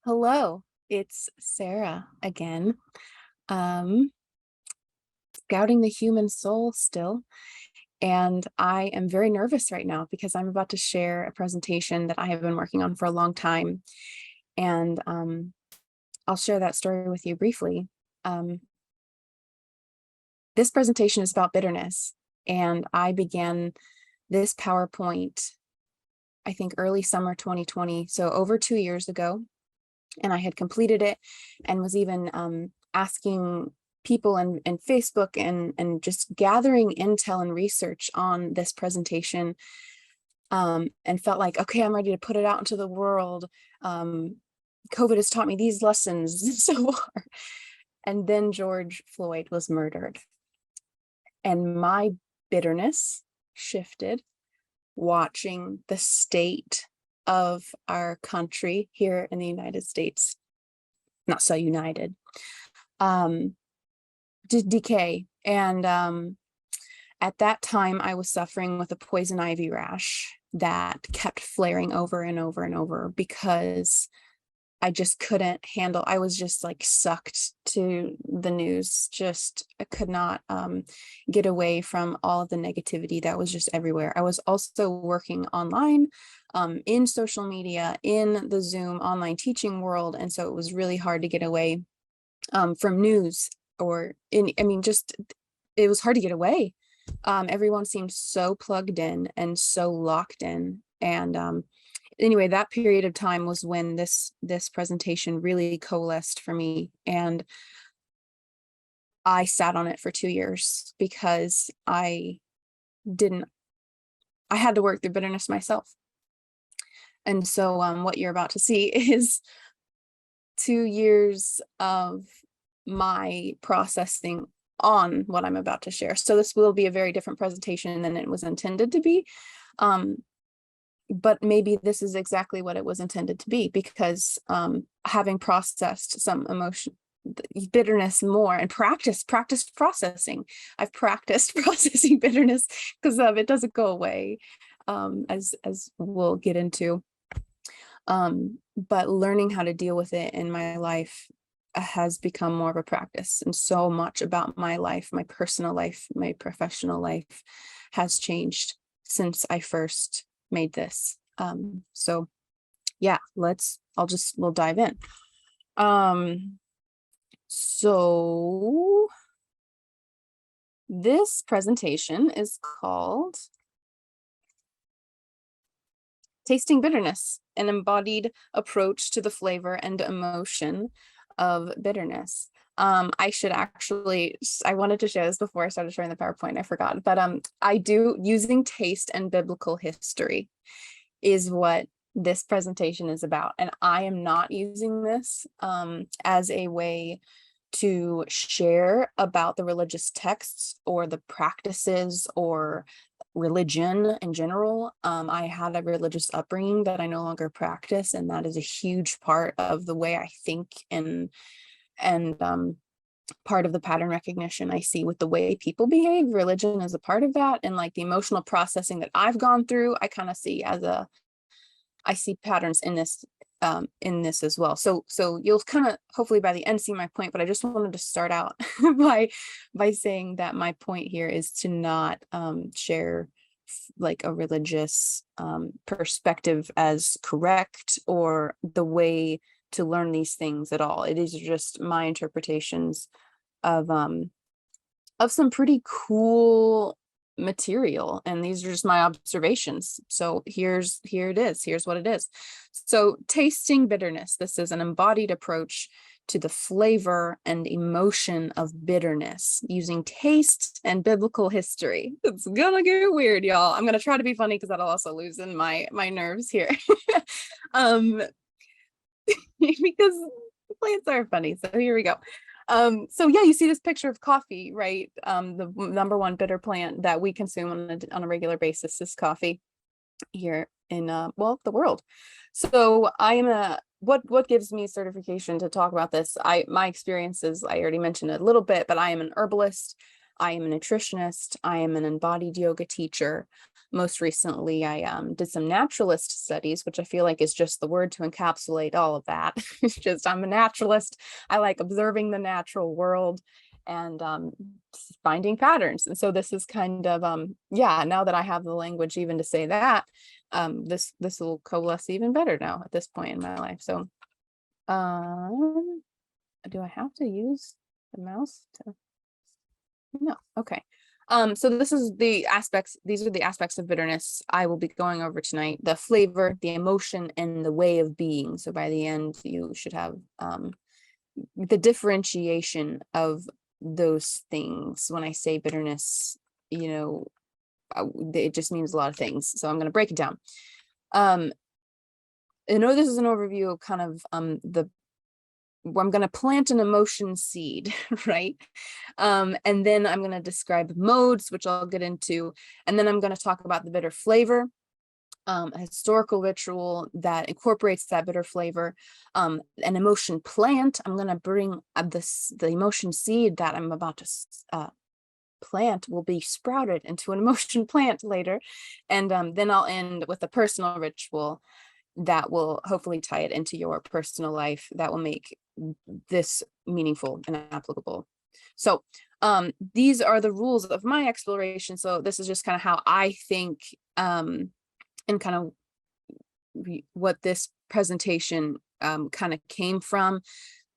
Hello, it's Sarah again. Um, Scouting the human soul still. And I am very nervous right now because I'm about to share a presentation that I have been working on for a long time. And I'll share that story with you briefly. Um, this presentation is about bitterness. And I began this PowerPoint, I think early summer 2020, so over 2 years ago. And I had completed it and was even asking people in Facebook and just gathering intel and research on this presentation, and felt like, okay, I'm ready to put it out into the world. COVID has taught me these lessons so far. And then George Floyd was murdered. And my bitterness shifted watching the state of our country here in the United States, not so united, decay. And at that time, I was suffering with a poison ivy rash that kept flaring over and over and over because I just couldn't handle. I was just like sucked to the news. I could not get away from all of the negativity that was just everywhere. I was also working online, in social media, in the Zoom online teaching world. And so it was really hard to get away from news it was hard to get away. Everyone seemed so plugged in and so locked in. And anyway, that period of time was when this presentation really coalesced for me. And I sat on it for 2 years because I had to work through bitterness myself. And so what you're about to see is 2 years of my processing on what I'm about to share. So this will be a very different presentation than it was intended to be. But maybe this is exactly what it was intended to be, because having processed some emotion, bitterness more, and practiced processing. I've practiced processing bitterness because it doesn't go away, as we'll get into. But learning how to deal with it in my life has become more of a practice, and so much about my life, my personal life, my professional life has changed since I first made this. So yeah, we'll dive in. So this presentation is called Tasting Bitterness, an Embodied Approach to the Flavor and Emotion of Bitterness. I wanted to share this before I started sharing the PowerPoint, I forgot, but using taste and biblical history is what this presentation is about. And I am not using this as a way to share about the religious texts or the practices or religion in general. I had a religious upbringing that I no longer practice, and that is a huge part of the way I think and part of the pattern recognition I see with the way people behave. Religion is a part of that, and like the emotional processing that I've gone through, I kind of see I see patterns in this as well. So you'll kind of hopefully by the end see my point, but I just wanted to start out by saying that my point here is to not share like a religious perspective as correct or the way to learn these things at all. It is just my interpretations of some pretty cool material, and these are just my observations. So here it is. Here's what it is. So tasting bitterness. This is an embodied approach to the flavor and emotion of bitterness using taste and biblical history. It's gonna get weird, y'all. I'm gonna try to be funny because that'll also loosen my nerves here. Because plants are funny. So here we go. So yeah, you see this picture of coffee, right? The number one bitter plant that we consume on a regular basis is coffee here in the world. So what gives me certification to talk about this? My experiences, I already mentioned it a little bit, but I am an herbalist. I am a nutritionist. I am an embodied yoga teacher. Most recently, I did some naturalist studies, which I feel like is just the word to encapsulate all of that. It's just, I'm a naturalist. I like observing the natural world and finding patterns. And so this is kind of, yeah, now that I have the language even to say that, this will coalesce even better now at this point in my life. So do I have to use the mouse to? No. Okay. So this is the aspects, these are the aspects of bitterness I will be going over tonight: the flavor, the emotion, and the way of being. So by the end, you should have the differentiation of those things. When I say bitterness, you know, it just means a lot of things. So I'm going to break it down. I know this is an overview of kind of I'm going to plant an emotion seed, right? And then I'm going to describe modes, which I'll get into. And then I'm going to talk about the bitter flavor, a historical ritual that incorporates that bitter flavor, an emotion plant. I'm going to bring the emotion seed that I'm about to plant will be sprouted into an emotion plant later. And then I'll end with a personal ritual that will hopefully tie it into your personal life, that will make this meaningful and applicable. So these are the rules of my exploration. So this is just kind of how I think and kind of what this presentation kind of came from.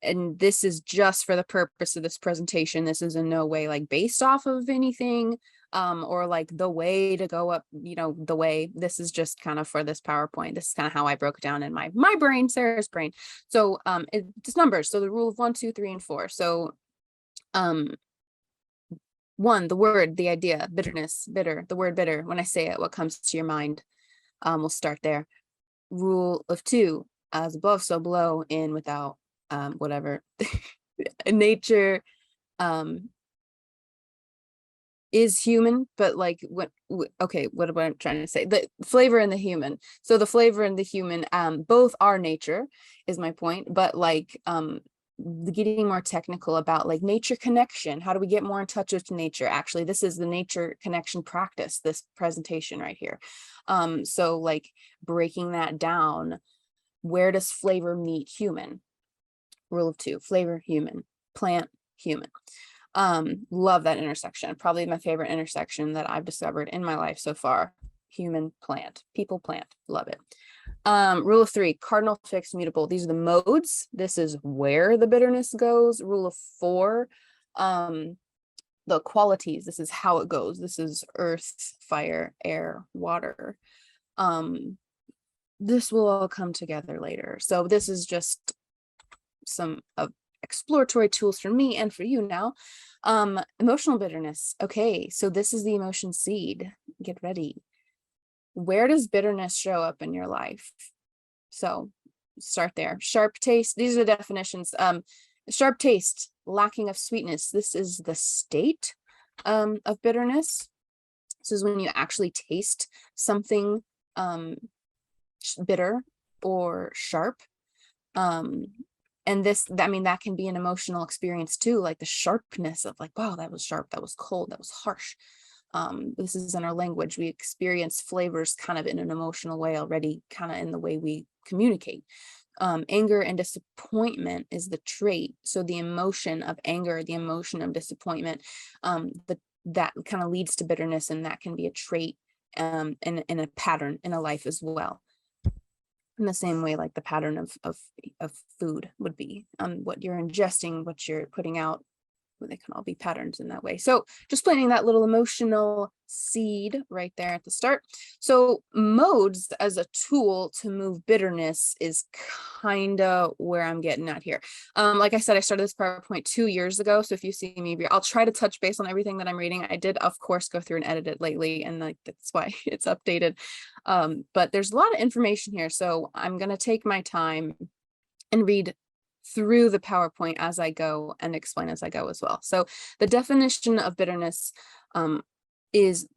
And this is just for the purpose of this presentation. This is in no way like based off of anything or like the way to go up, you know, the way. This is just kind of for this PowerPoint. This is kind of how I broke it down in my brain, Sarah's brain. So it's numbers. So the rule of 1, 2, 3, and 4. So 1, the word, the idea, bitterness, bitter, the word bitter. When I say it, what comes to your mind? We'll start there. Rule of 2, as above, so below, in, without, whatever. Nature is human, but like what am I trying to say? The flavor and the human. So the flavor and the human, both are nature, is my point. But like getting more technical about like nature connection. How do we get more in touch with nature? Actually, this is the nature connection practice, this presentation right here. So like breaking that down, where does flavor meet human? Rule of 2, flavor, human, plant, human. Love that intersection. Probably my favorite intersection that I've discovered in my life so far. Human, plant, people, plant. Love it. Rule of 3, cardinal, fixed, mutable. These are the modes. This is where the bitterness goes. Rule of 4, the qualities. This is how it goes. This is earth, fire, air, water. This will all come together later. So this is just some exploratory tools for me and for you now. Emotional bitterness. Okay, so this is the emotion seed. Get ready. Where does bitterness show up in your life? So start there. Sharp taste. These are the definitions. Sharp taste, lacking of sweetness. This is the state of bitterness. This is when you actually taste something bitter or sharp. And this, I mean, that can be an emotional experience too, like the sharpness of like, wow, that was sharp, that was cold, that was harsh. This is in our language. We experience flavors kind of in an emotional way already, kind of in the way we communicate. Anger and disappointment is the trait. So the emotion of anger, the emotion of disappointment, that kind of leads to bitterness, and that can be a trait and a pattern in a life as well. In the same way, like the pattern of food would be, what you're ingesting, what you're putting out, they can all be patterns in that way. So just planting that little emotional seed right there at the start. So modes as a tool to move bitterness is kind of where I'm getting at here. Like I said, I started this PowerPoint 2 years ago. So if you see me, I'll try to touch base on everything that I'm reading. I did, of course, go through and edit it lately, and like that's why it's updated. But there's a lot of information here. So I'm going to take my time and read through the PowerPoint as I go and explain as I go as well. So the definition of bitterness is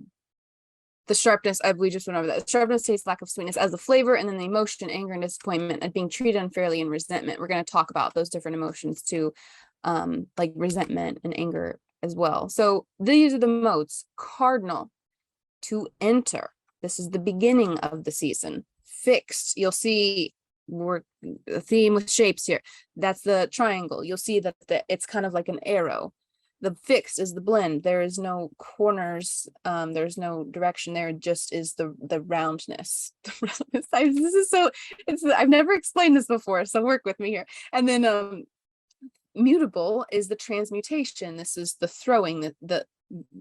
the sharpness. We just went over that. Sharpness, taste, lack of sweetness as the flavor, and then the emotion, anger, and disappointment, and being treated unfairly, and resentment. We're going to talk about those different emotions too, like resentment and anger as well. So these are the modes. Cardinal, to enter. This is the beginning of the season. Fixed, you'll see we're a theme with shapes here. That's the triangle. You'll see that it's kind of like an arrow. The fixed is the blend. There is no corners. There's no direction. There just is the roundness. This is so. I've never explained this before, so work with me here. And then mutable is the transmutation. This is the throwing. The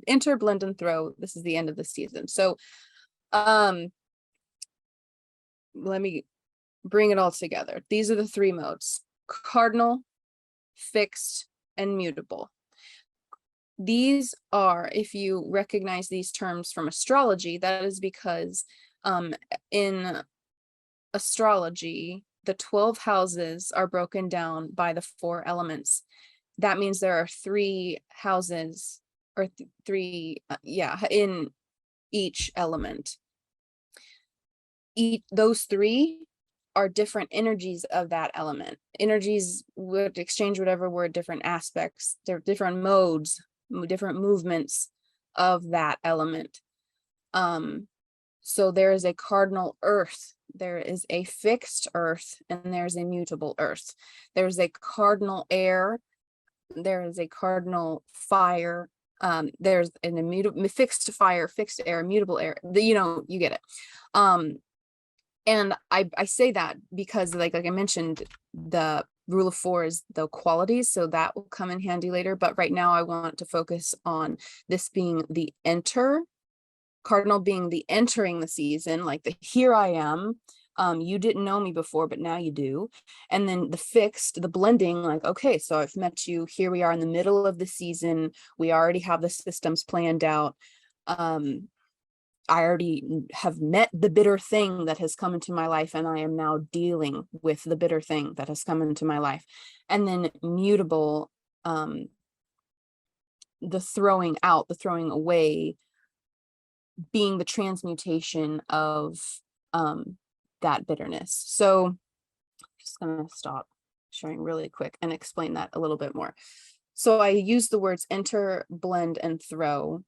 enter, blend, and throw. This is the end of the season. So, let me bring it all together. These are the three modes: cardinal, fixed, and mutable. These are, if you recognize these terms from astrology, that is because in astrology, the 12 houses are broken down by the 4 elements. That means there are 3 houses, or three, in each element. Those 3 are different energies of that element. Energies would exchange whatever word, different aspects. They're different modes, different movements of that element. So there is a cardinal earth, there is a fixed earth, and there's a mutable earth. There's a cardinal air, there is a cardinal fire, there's an immutable fixed fire, fixed air, mutable air. You get it. And I say that because like I mentioned, the rule of 4 is the qualities, so that will come in handy later. But right now I want to focus on this being the enter, cardinal being the entering the season, like the here I am. You didn't know me before, but now you do. And then the fixed, the blending, like, okay, so I've met you. Here we are in the middle of the season. We already have the systems planned out. I already have met the bitter thing that has come into my life, and I am now dealing with the bitter thing that has come into my life. And then mutable, the throwing out, the throwing away, being the transmutation of that bitterness. So I'm just gonna stop sharing really quick and explain that a little bit more. So I use the words enter, blend, and throw.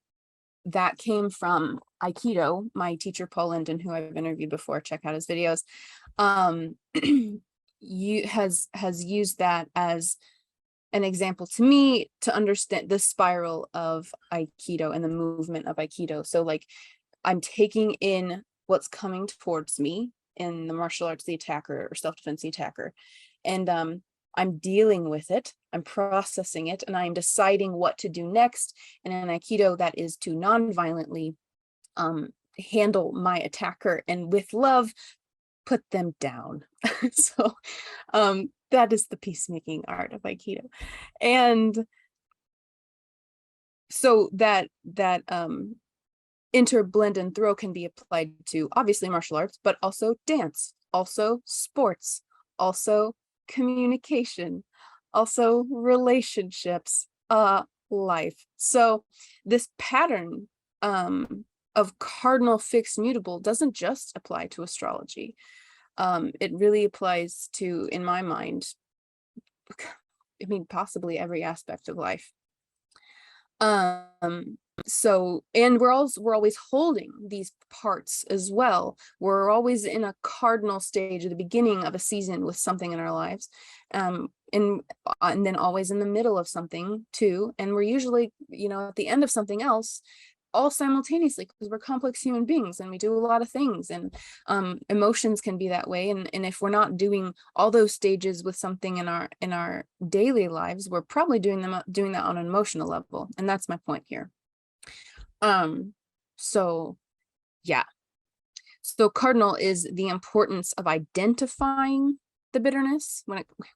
That came from Aikido. My teacher, Paul Linden, who I've interviewed before, check out his videos, has used that as an example to me to understand the spiral of Aikido and the movement of Aikido. So like I'm taking in what's coming towards me in the martial arts, the attacker or self-defense, the attacker, and I'm dealing with it, I'm processing it, and I'm deciding what to do next. And in Aikido, that is to non-violently handle my attacker and with love, put them down. So that is the peacemaking art of Aikido. And so that enter, blend, and throw can be applied to obviously martial arts, but also dance, also sports, also communication, also relationships, life. So this pattern of cardinal, fixed, mutable doesn't just apply to astrology. It really applies to, in my mind, I mean, possibly every aspect of life. So, and we're always holding these parts as well. We're always in a cardinal stage at the beginning of a season with something in our lives, and then always in the middle of something too. And we're usually, at the end of something else, all simultaneously, because we're complex human beings and we do a lot of things, and emotions can be that way. And if we're not doing all those stages with something in our daily lives, we're probably doing that on an emotional level. And that's my point here. So yeah. So cardinal is the importance of identifying the bitterness.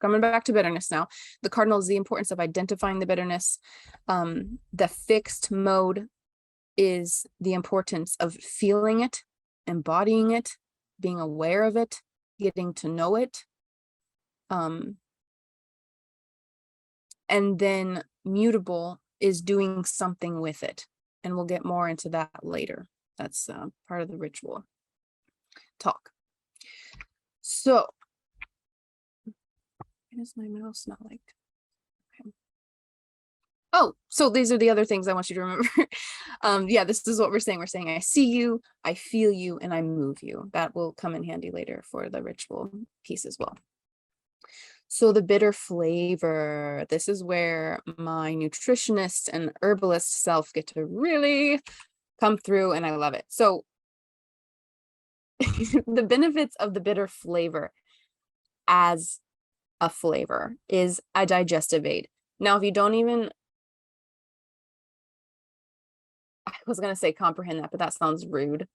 Coming back to bitterness now, the cardinal is the importance of identifying the bitterness. The fixed mode is the importance of feeling it, embodying it, being aware of it, getting to know it. And then mutable is doing something with it. And we'll get more into that later. That's part of the ritual talk. So, why does my mouse not like? Okay. Oh, so these are the other things I want you to remember. Yeah, this is what we're saying. We're saying I see you, I feel you, and I move you. That will come in handy later for the ritual piece as well. So the bitter flavor, this is where my nutritionist and herbalist self get to really come through, and I love it. So the benefits of the bitter flavor as a flavor is a digestive aid. Now, if you don't even, I was going to say comprehend that, but that sounds rude.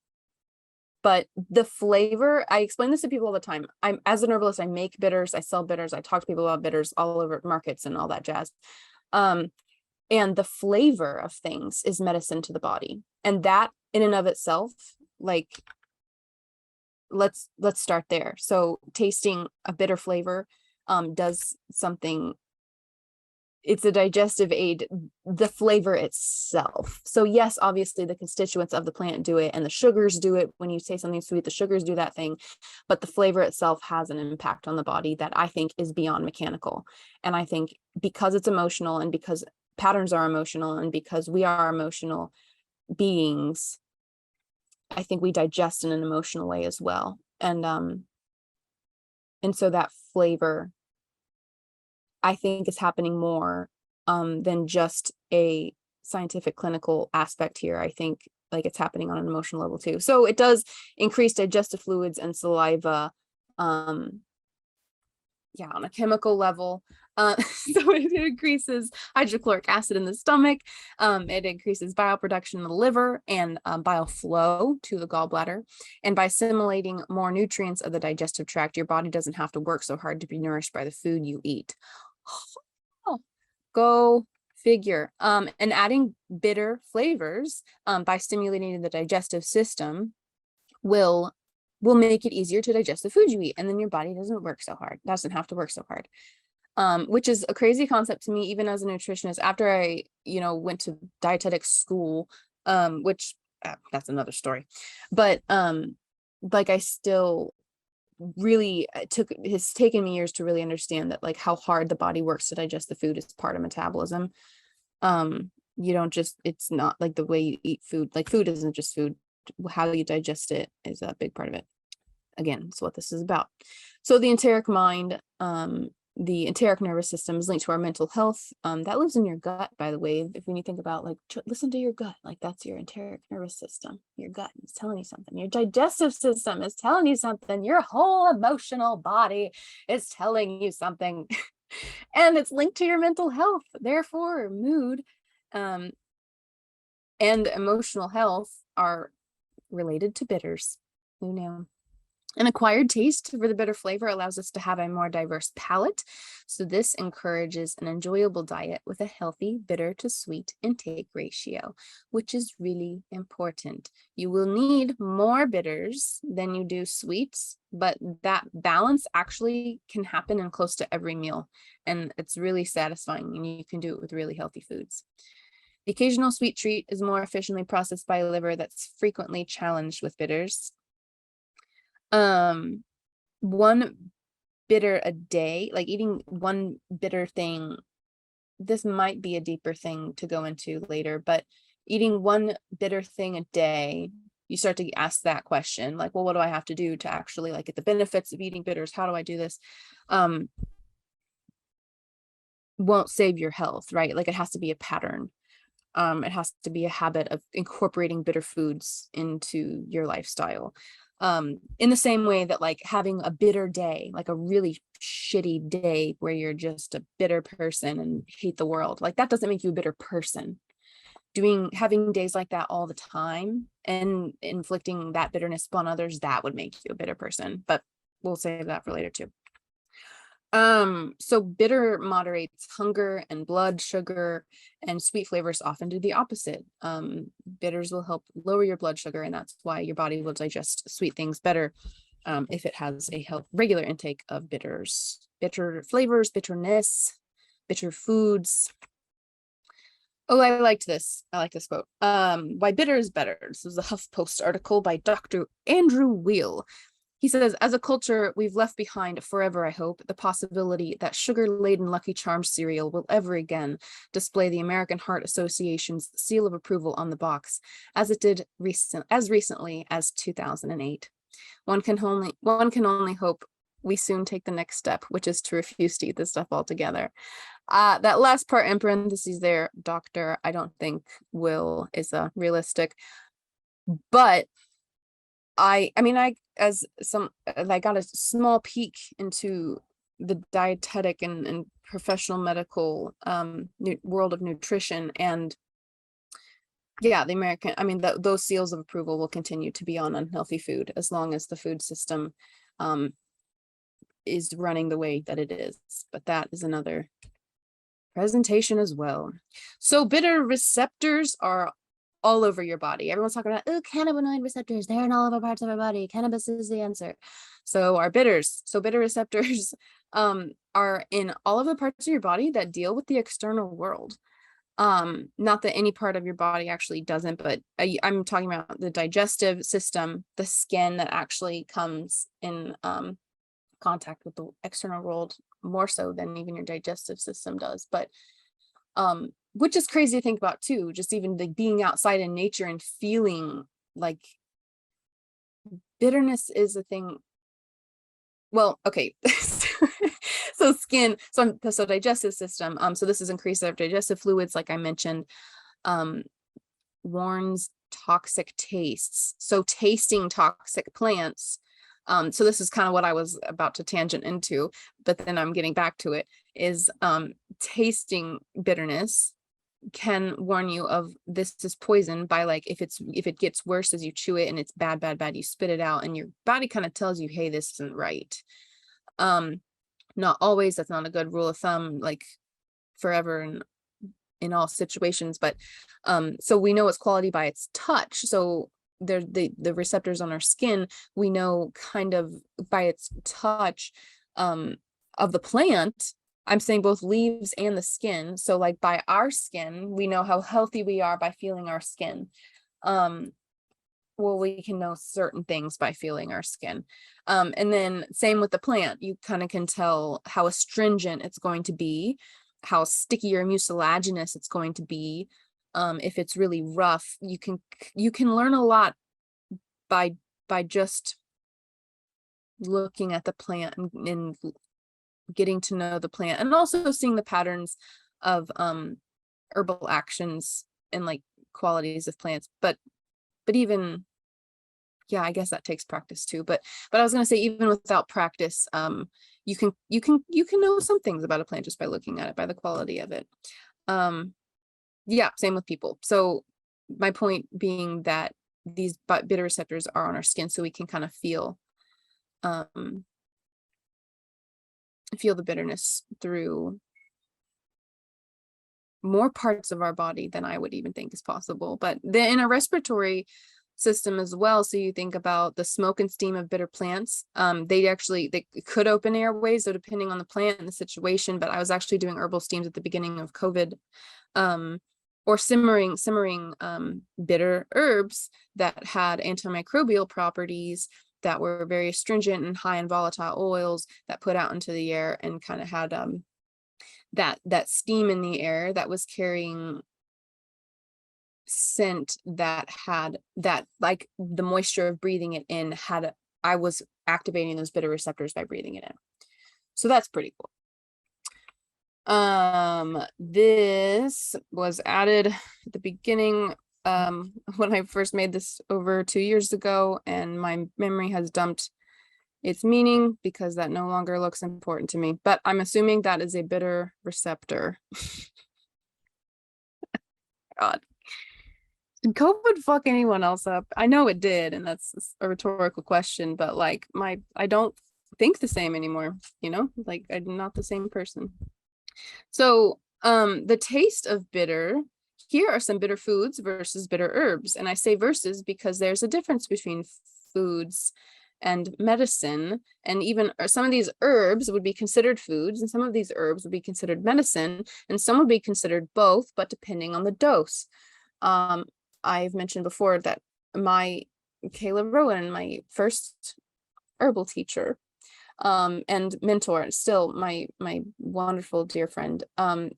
But the flavor, I explain this to people all the time. I'm, as an herbalist, I make bitters, I sell bitters, I talk to people about bitters all over markets and all that jazz. And the flavor of things is medicine to the body. And that in and of itself, like, let's start there. So tasting a bitter flavor does something. It's a digestive aid, the flavor itself. So yes, obviously the constituents of the plant do it, and the sugars do it. When you say something sweet, the sugars do that thing, but the flavor itself has an impact on the body that I think is beyond mechanical. And I think because it's emotional, and because patterns are emotional, and because we are emotional beings, I think we digest in an emotional way as well. And so that flavor, I think, is happening more than just a scientific clinical aspect here. I think like it's happening on an emotional level too. So it does increase digestive fluids and saliva, yeah, on a chemical level. So it increases hydrochloric acid in the stomach. It increases bile production in the liver and bile flow to the gallbladder. And by assimilating more nutrients of the digestive tract, your body doesn't have to work so hard to be nourished by the food you eat. Oh, go figure. And adding bitter flavors by stimulating the digestive system will make it easier to digest the food you eat, and then your body doesn't have to work so hard, which is a crazy concept to me, even as a nutritionist. After I went to dietetics school, which that's another story, but like I still really has taken me years to really understand that, like, how hard the body works to digest the food is part of metabolism. You don't just, it's not like the way you eat food, like food isn't just food, how you digest it is a big part of it. Again, it's what this is about. So the enteric mind, the enteric nervous system is linked to our mental health. That lives in your gut, by the way. If when you think about, like, listen to your gut, like that's your enteric nervous system. Your gut is telling you something. Your digestive system is telling you something. Your whole emotional body is telling you something. And it's linked to your mental health. Therefore, mood and emotional health are related to bitters. Who knew? An acquired taste for the bitter flavor allows us to have a more diverse palate. So this encourages an enjoyable diet with a healthy bitter to sweet intake ratio, which is really important. You will need more bitters than you do sweets, but that balance actually can happen in close to every meal. And it's really satisfying, and you can do it with really healthy foods. The occasional sweet treat is more efficiently processed by a liver that's frequently challenged with bitters. One bitter a day, like eating one bitter thing, this might be a deeper thing to go into later, but eating one bitter thing a day, you start to ask that question, like, well, what do I have to do to actually, like, get the benefits of eating bitters? How do I do this? Won't save your health, right? Like, it has to be a pattern. It has to be a habit of incorporating bitter foods into your lifestyle. In the same way that, like, having a bitter day, like a really shitty day where you're just a bitter person and hate the world, like, that doesn't make you a bitter person. Having days like that all the time and inflicting that bitterness upon others, that would make you a bitter person, but we'll save that for later too. So bitter moderates hunger and blood sugar, and sweet flavors often do the opposite. Bitters will help lower your blood sugar, and that's why your body will digest sweet things better if it has a regular intake of bitters, bitter flavors, bitterness, bitter foods. Oh, I liked this. I like this quote. Why bitter is better. This is a HuffPost article by Dr. Andrew Weil. He says, as a culture, we've left behind forever, I hope, the possibility that sugar-laden Lucky Charms cereal will ever again display the American Heart Association's seal of approval on the box, as it did as recently as 2008. One can only hope we soon take the next step, which is to refuse to eat this stuff altogether. That last part in parentheses there, doctor, I don't think is realistic, but I got a small peek into the dietetic and professional medical world of nutrition, and yeah, those seals of approval will continue to be on unhealthy food as long as the food system is running the way that it is. But that is another presentation as well. So bitter receptors are all over your body. Everyone's talking about, oh, cannabinoid receptors, they're in all of our parts of our body. Cannabis is the answer. So bitter receptors are in all of the parts of your body that deal with the external world. Not that any part of your body actually doesn't, but I'm talking about the digestive system, the skin that actually comes in contact with the external world more so than even your digestive system does. But which is crazy to think about too, just even like being outside in nature and feeling like bitterness is a thing. Well, okay. So skin, so digestive system, so this is increased of digestive fluids, like I mentioned, warns toxic tastes. So tasting toxic plants, so this is kind of what I was about to tangent into, but then I'm getting back to it, is tasting bitterness can warn you of this is poison by, like, if it gets worse as you chew it and it's bad, you spit it out and your body kind of tells you, hey, this isn't right. Not always, that's not a good rule of thumb, like forever and in all situations, but so we know its quality by its touch. So the receptors on our skin, we know kind of by its touch of the plant. I'm saying both leaves and the skin. So like by our skin, we know how healthy we are by feeling our skin. Well, we can know certain things by feeling our skin. And then same with the plant, you kind of can tell how astringent it's going to be, how sticky or mucilaginous it's going to be. If it's really rough, you can learn a lot by just looking at the plant and getting to know the plant, and also seeing the patterns of herbal actions and like qualities of plants. But even, yeah, I guess that takes practice too. But I was gonna say, even without practice, you can know some things about a plant just by looking at it, by the quality of it. Yeah, same with people. So my point being that these bitter receptors are on our skin, so we can kind of feel the bitterness through more parts of our body than I would even think is possible. But then in a respiratory system as well, so you think about the smoke and steam of bitter plants, they could open airways, so depending on the plant and the situation. But I was actually doing herbal steams at the beginning of COVID, or simmering bitter herbs that had antimicrobial properties, that were very astringent and high in volatile oils, that put out into the air and kind of had that steam in the air that was carrying scent that had that, like the moisture of breathing it in I was activating those bitter receptors by breathing it in. So that's pretty cool. This was added at the beginning when I first made this over 2 years ago, and my memory has dumped its meaning because that no longer looks important to me, but I'm assuming that is a bitter receptor. God, did COVID fuck anyone else up? I know it did, and that's a rhetorical question, but like I don't think the same anymore, like I'm not the same person. So the taste of bitter, here are some bitter foods versus bitter herbs. And I say versus because there's a difference between foods and medicine. And even some of these herbs would be considered foods, and some of these herbs would be considered medicine, and some would be considered both, but depending on the dose. I've mentioned before that Kayla Rowan, my first herbal teacher and mentor, still my wonderful dear friend,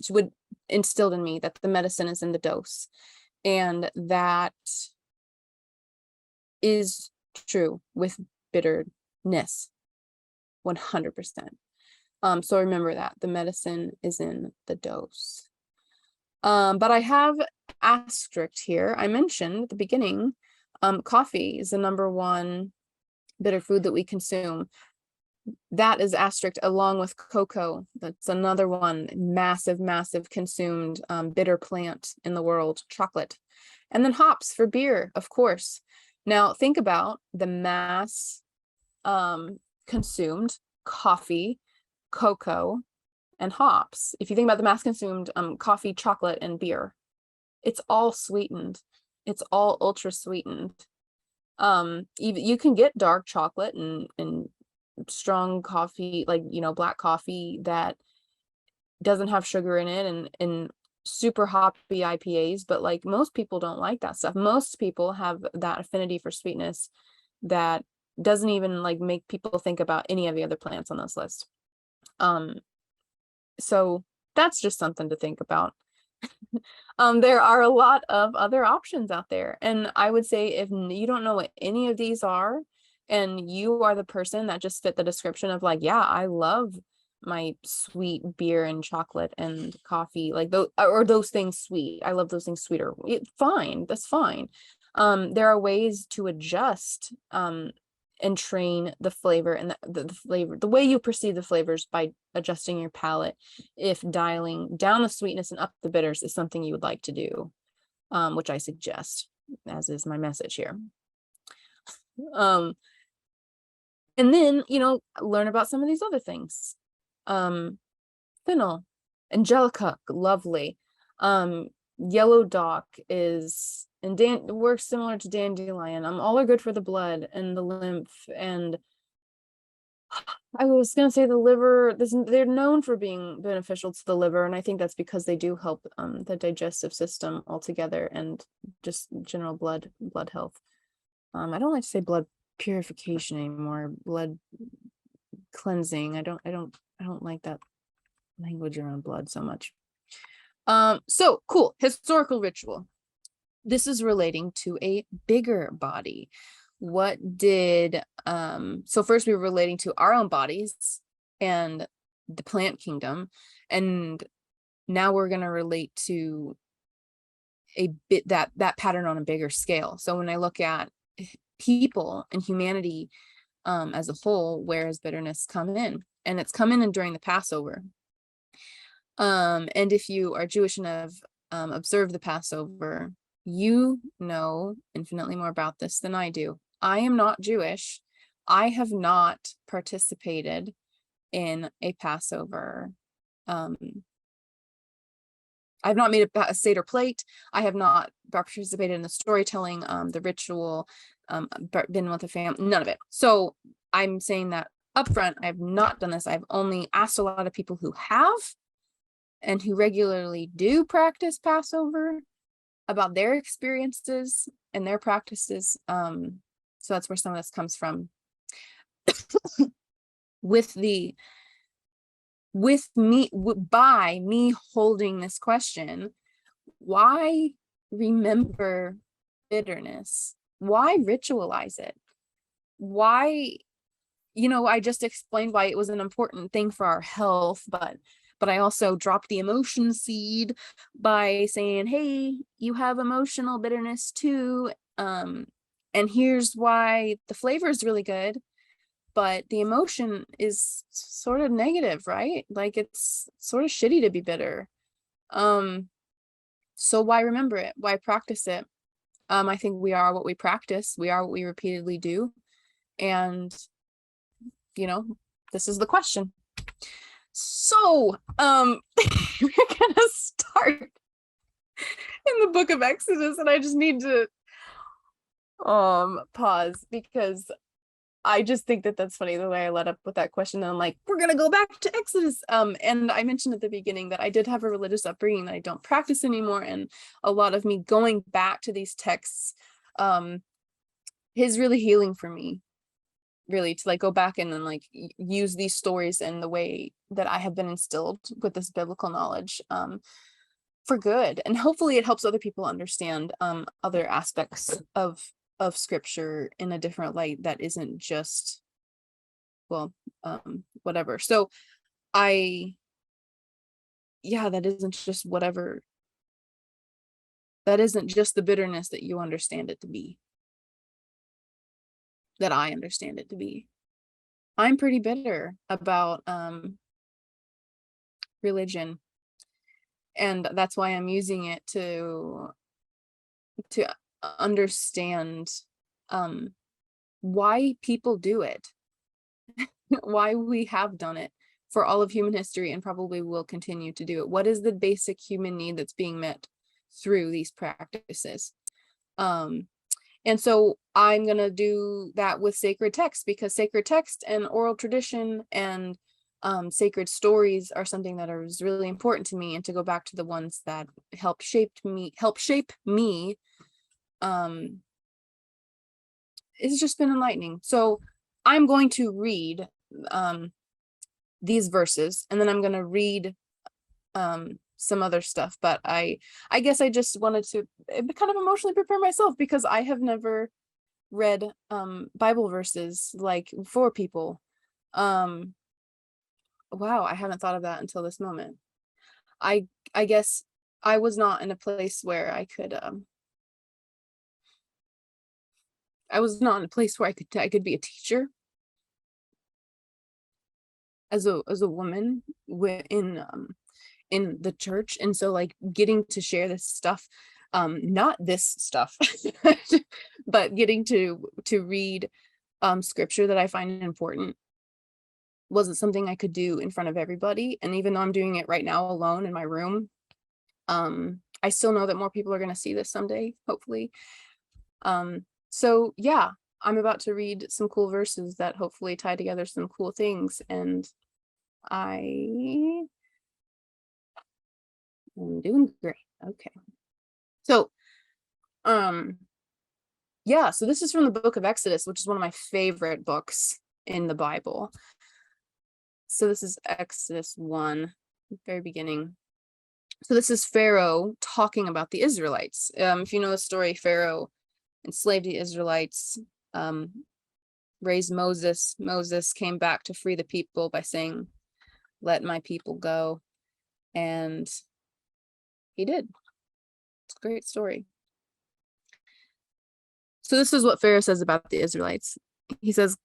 she would instilled in me that the medicine is in the dose, and that is true with bitterness 100%. So remember that the medicine is in the dose. But I have asterisk here. I mentioned at the beginning, coffee is the number one bitter food that we consume. That is asterisk along with cocoa. That's another one, massive consumed bitter plant in the world, chocolate. And then hops for beer, of course. Now think about the mass consumed coffee, cocoa, and hops. If you think about the mass consumed coffee, chocolate, and beer, it's all sweetened. It's all ultra sweetened. You can get dark chocolate and strong coffee, like, you know, black coffee that doesn't have sugar in it, and super hoppy IPAs, but like most people don't like that stuff. Most people have that affinity for sweetness that doesn't even like make people think about any of the other plants on this list. So that's just something to think about. There are a lot of other options out there, and I would say if you don't know what any of these are, and you are the person that just fit the description of like, yeah, I love my sweet beer and chocolate and coffee, like those, or those things sweet, I love those things sweeter, fine, that's fine. There are ways to adjust and train the flavor and the flavor, the way you perceive the flavors, by adjusting your palate. If dialing down the sweetness and up the bitters is something you would like to do, which I suggest, as is my message here. And then, you know, learn about some of these other things. Fennel, angelica, lovely. Yellow dock is, and works similar to dandelion. All are good for the blood and the lymph, and I was gonna say the liver. They're known for being beneficial to the liver, and I think that's because they do help the digestive system altogether and just general blood health. I don't like to say blood purification anymore. Blood cleansing. I don't like that language around blood so much. So cool. Historical ritual. This is relating to a bigger body. What did so first we were relating to our own bodies and the plant kingdom, and now we're going to relate to a bit that pattern on a bigger scale. So when I look at people and humanity as a whole, where has bitterness come in? And it's come in during the Passover. And if you are Jewish and have observed the Passover, you know infinitely more about this than I do. I am not Jewish. I have not participated in a Passover. I've not made a Seder plate. I have not participated in the storytelling, the ritual, been with a family, none of it. So I'm saying that upfront, I've not done this. I've only asked a lot of people who have and who regularly do practice Passover about their experiences and their practices. So that's where some of this comes from. By me holding this question, why remember bitterness? Why ritualize it? Why, you know, I just explained why it was an important thing for our health, but I also dropped the emotion seed by saying, hey, you have emotional bitterness too. And here's why the flavor is really good, but the emotion is sort of negative, right? Like it's sort of shitty to be bitter. So why remember it? Why practice it? I think we are what we practice. We are what we repeatedly do. And, you know, this is the question. So, we're gonna start in the book of Exodus, and I just need to pause because I just think that that's funny the way I led up with that question. And I'm like, we're gonna go back to Exodus. And I mentioned at the beginning that I did have a religious upbringing that I don't practice anymore, and a lot of me going back to these texts is really healing for me. really to like go back and then like use these stories in the way that I have been instilled with this biblical knowledge for good, and hopefully it helps other people understand other aspects of scripture in a different light that isn't just, well, whatever. So that isn't just whatever, that isn't just the bitterness that you understand it to be, that I understand it to be. I'm pretty bitter about religion, and that's why I'm using it to understand why people do it, why we have done it for all of human history and probably will continue to do it. What is the basic human need that's being met through these practices? And so I'm going to do that with sacred text, because sacred text and oral tradition and sacred stories are something that is really important to me. And to go back to the ones that help shape me, it's just been enlightening. So I'm going to read these verses, and then I'm going to read some other stuff, but I guess I just wanted to kind of emotionally prepare myself, because I have never read Bible verses like for people. Wow, I haven't thought of that until this moment. I guess I was not in a place where I could I was not in a place where I could be a teacher as a woman in the church. And so like getting to share this stuff, not this stuff, but getting to read scripture that I find important wasn't something I could do in front of everybody. And even though I'm doing it right now alone in my room, I still know that more people are going to see this someday, hopefully. So yeah, I'm about to read some cool verses that hopefully tie together some cool things, and I am doing great. Okay. So, yeah, so this is from the book of Exodus, which is one of my favorite books in the Bible. So this is Exodus 1, very beginning. So this is Pharaoh talking about the Israelites. If you know the story, Pharaoh enslaved the Israelites, raised Moses. Moses came back to free the people by saying, "Let my people go." And he did. It's a great story. So this is what Pharaoh says about the Israelites. He says,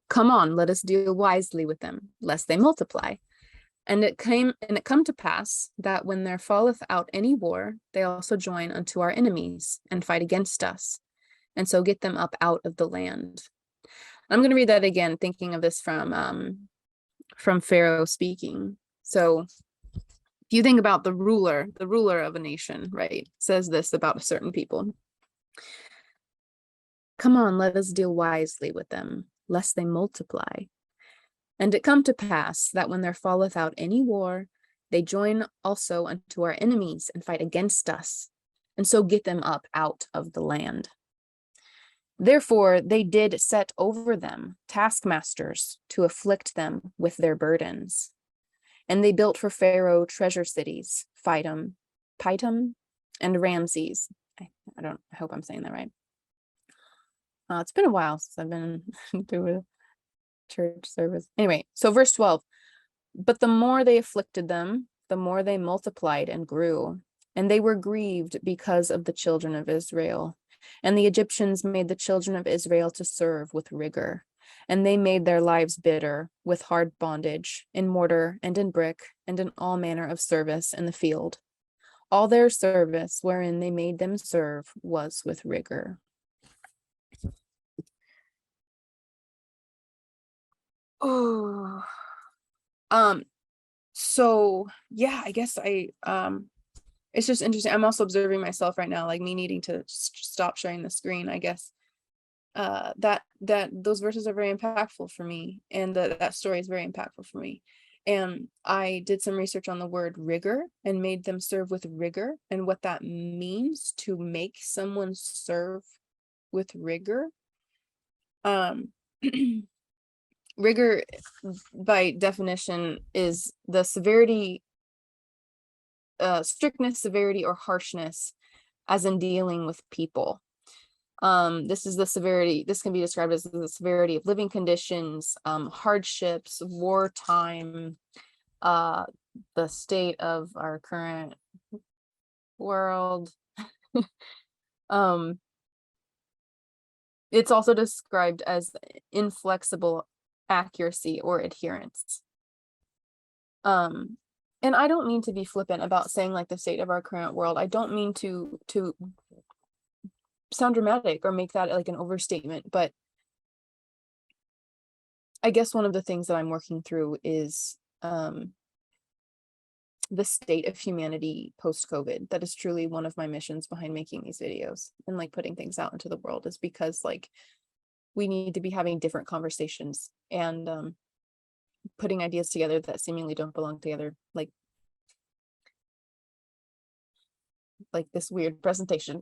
"Come on, let us deal wisely with them, lest they multiply. And it come to pass that when there falleth out any war, they also join unto our enemies and fight against us, and so get them up out of the land." I'm going to read that again, thinking of this from Pharaoh speaking. So if you think about the ruler of a nation, right, says this about a certain people. "Come on, let us deal wisely with them, lest they multiply. And it come to pass that when there falleth out any war, they join also unto our enemies and fight against us, and so get them up out of the land. Therefore they did set over them taskmasters to afflict them with their burdens. And they built for Pharaoh treasure cities, Pithom, and Ramses." I hope I'm saying that right. It's been a while since I've been doing a church service. Anyway, so verse 12. "But the more they afflicted them, the more they multiplied and grew. And they were grieved because of the children of Israel. And the Egyptians made the children of Israel to serve with rigor. And they made their lives bitter with hard bondage, in mortar and in brick, and in all manner of service in the field. All their service wherein they made them serve was with rigor." Oh, so yeah, I guess it's just interesting. I'm also observing myself right now, like me needing to stop sharing the screen, I guess. That those verses are very impactful for me, and that story is very impactful for me. And I did some research on the word rigor and made them serve with rigor, and what that means to make someone serve with rigor. rigor by definition is the severity, strictness, severity, or harshness as in dealing with people. This is the severity, this can be described as the severity of living conditions, hardships, wartime, the state of our current world. It's also described as inflexible accuracy or adherence. And I don't mean to be flippant about saying like the state of our current world. I don't mean to sound dramatic or make that like an overstatement, but I guess one of the things that I'm working through is the state of humanity post-COVID. That is truly one of my missions behind making these videos and like putting things out into the world, is because like we need to be having different conversations and putting ideas together that seemingly don't belong together, like this weird presentation.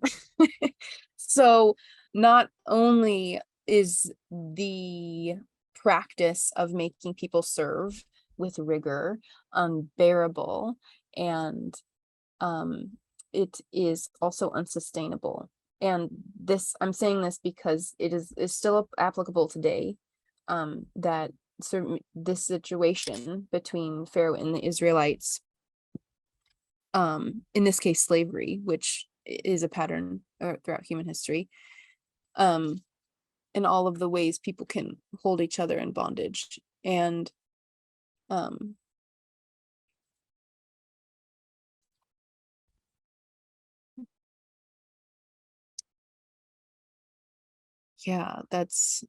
So not only is the practice of making people serve with rigor unbearable, and it is also unsustainable. And this, I'm saying this because it is still applicable today, that this situation between Pharaoh and the Israelites, in this case slavery, which is a pattern throughout human history, in all of the ways people can hold each other in bondage. And yeah, that's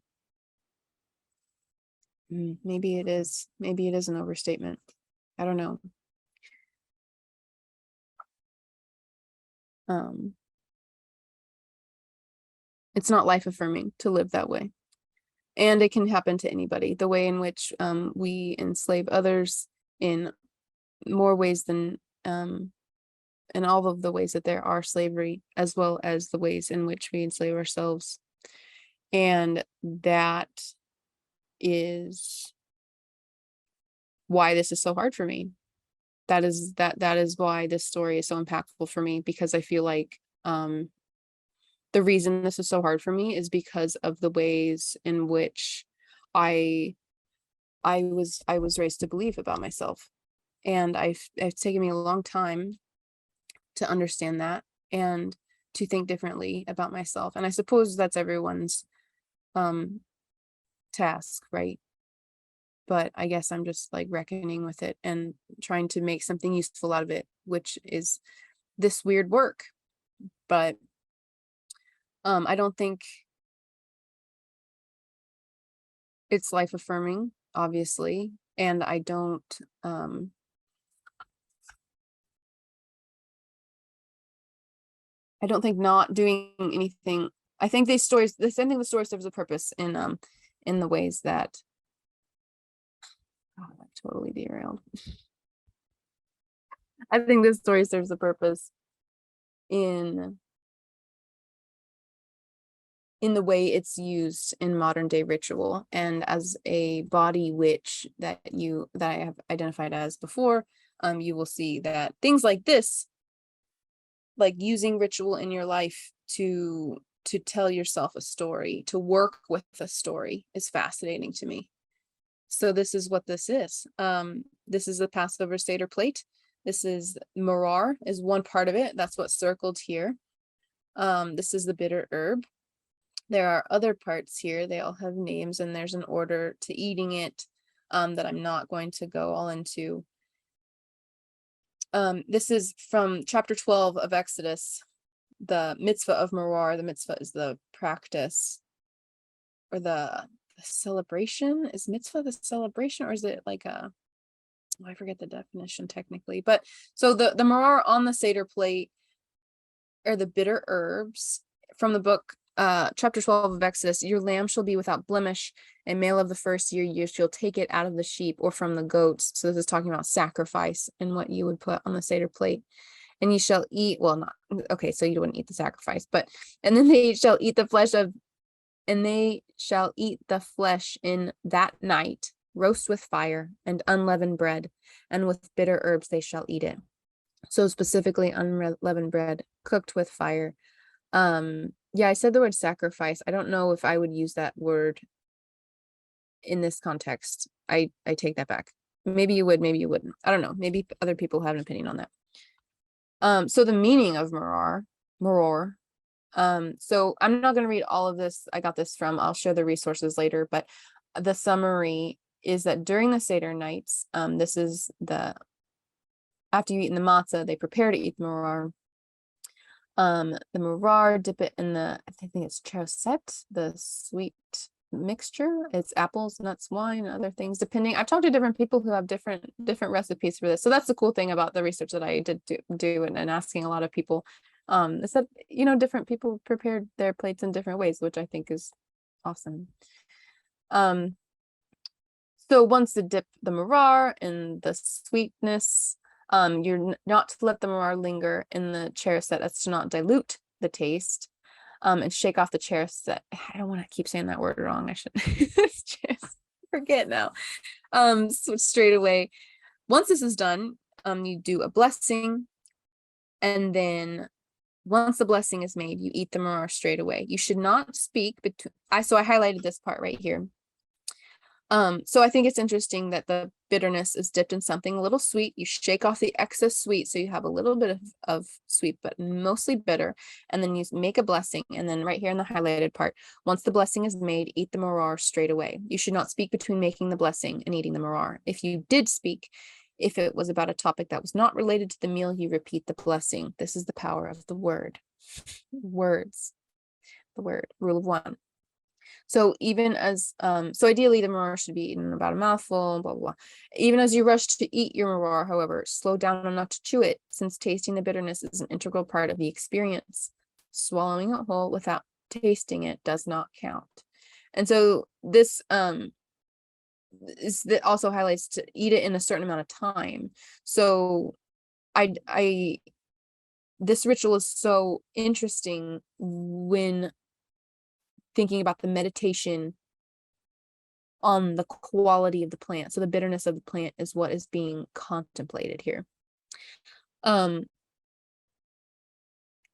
maybe it is an overstatement. I don't know. It's not life affirming to live that way. And it can happen to anybody. The way in which we enslave others in more ways than in all of the ways that there are slavery, as well as the ways in which we enslave ourselves. And that is why this is so hard for me. That is why this story is so impactful for me, because I feel like the reason this is so hard for me is because of the ways in which I was raised to believe about myself. And it's taken me a long time to understand that and to think differently about myself. And I suppose that's everyone's task, right? But I guess I'm just like reckoning with it and trying to make something useful out of it, which is this weird work. But I don't think it's life affirming, obviously, and I don't think not doing anything. I think the story serves a purpose in the ways that I totally derailed. I think this story serves a purpose in the way it's used in modern day ritual, and as a body witch that I have identified as before, you will see that things like this, like using ritual in your life to tell yourself a story, to work with a story, is fascinating to me. So this is what this is. This is the Passover Seder plate. This is maror is one part of it. That's what's circled here. This is the bitter herb. There are other parts here. They all have names, and there's an order to eating it that I'm not going to go all into. This is from chapter 12 of Exodus, the mitzvah of maror. The mitzvah is the practice, or the celebration. Is mitzvah the celebration, or is it like a, I forget the definition technically, but so the maror on the Seder plate are the bitter herbs from the book, chapter 12 of Exodus. Your lamb shall be without blemish, a male of the first year you shall take it out of the sheep or from the goats. So this is talking about sacrifice and what you would put on the Seder plate. And you shall eat, well, not, okay, so you wouldn't eat the sacrifice, but, and then they shall eat the flesh of and they shall eat the flesh in that night, roast with fire and unleavened bread, and with bitter herbs they shall eat it. So specifically unleavened bread cooked with fire. Yeah, I said the word sacrifice. I don't know if I would use that word in this context. I take that back. Maybe you would, maybe you wouldn't. I don't know. Maybe other people have an opinion on that. So the meaning of maror. So I'm not going to read all of this. I got this I'll share the resources later, but the summary is that during the Seder nights, this is after you eat in the matzah, they prepare to eat the maror. The maror, dip it in I think it's charoset, the sweet mixture. It's apples, nuts, wine, and other things, depending. I've talked to different people who have different recipes for this. So that's the cool thing about the research that I did do and asking a lot of people. Is that, different people prepared their plates in different ways, which I think is awesome. So once you dip the maror in the sweetness, you're not to let the maror linger in the charoset. That's to not dilute the taste. And shake off the charoset. I don't want to keep saying that word wrong. I should just forget now. So straight away, once this is done, you do a blessing, and then once the blessing is made, you eat the maror straight away. You should not speak between. So I highlighted this part right here. So I think it's interesting that the bitterness is dipped in something a little sweet. You shake off the excess sweet, so you have a little bit of sweet, but mostly bitter. And then you make a blessing. And then right here in the highlighted part, once the blessing is made, eat the maror straight away. You should not speak between making the blessing and eating the maror. If you did speak, if it was about a topic that was not related to the meal, you repeat the blessing. This is the power of the word. Words. The word. Rule of one. So even as, so ideally the maror should be eaten about a mouthful, blah, blah, blah. Even as you rush to eat your maror, however, slow down enough to chew it, since tasting the bitterness is an integral part of the experience. Swallowing it whole without tasting it does not count. And so this that also highlights to eat it in a certain amount of time. So this ritual is so interesting when thinking about the meditation on the quality of the plant. So the bitterness of the plant is what is being contemplated here.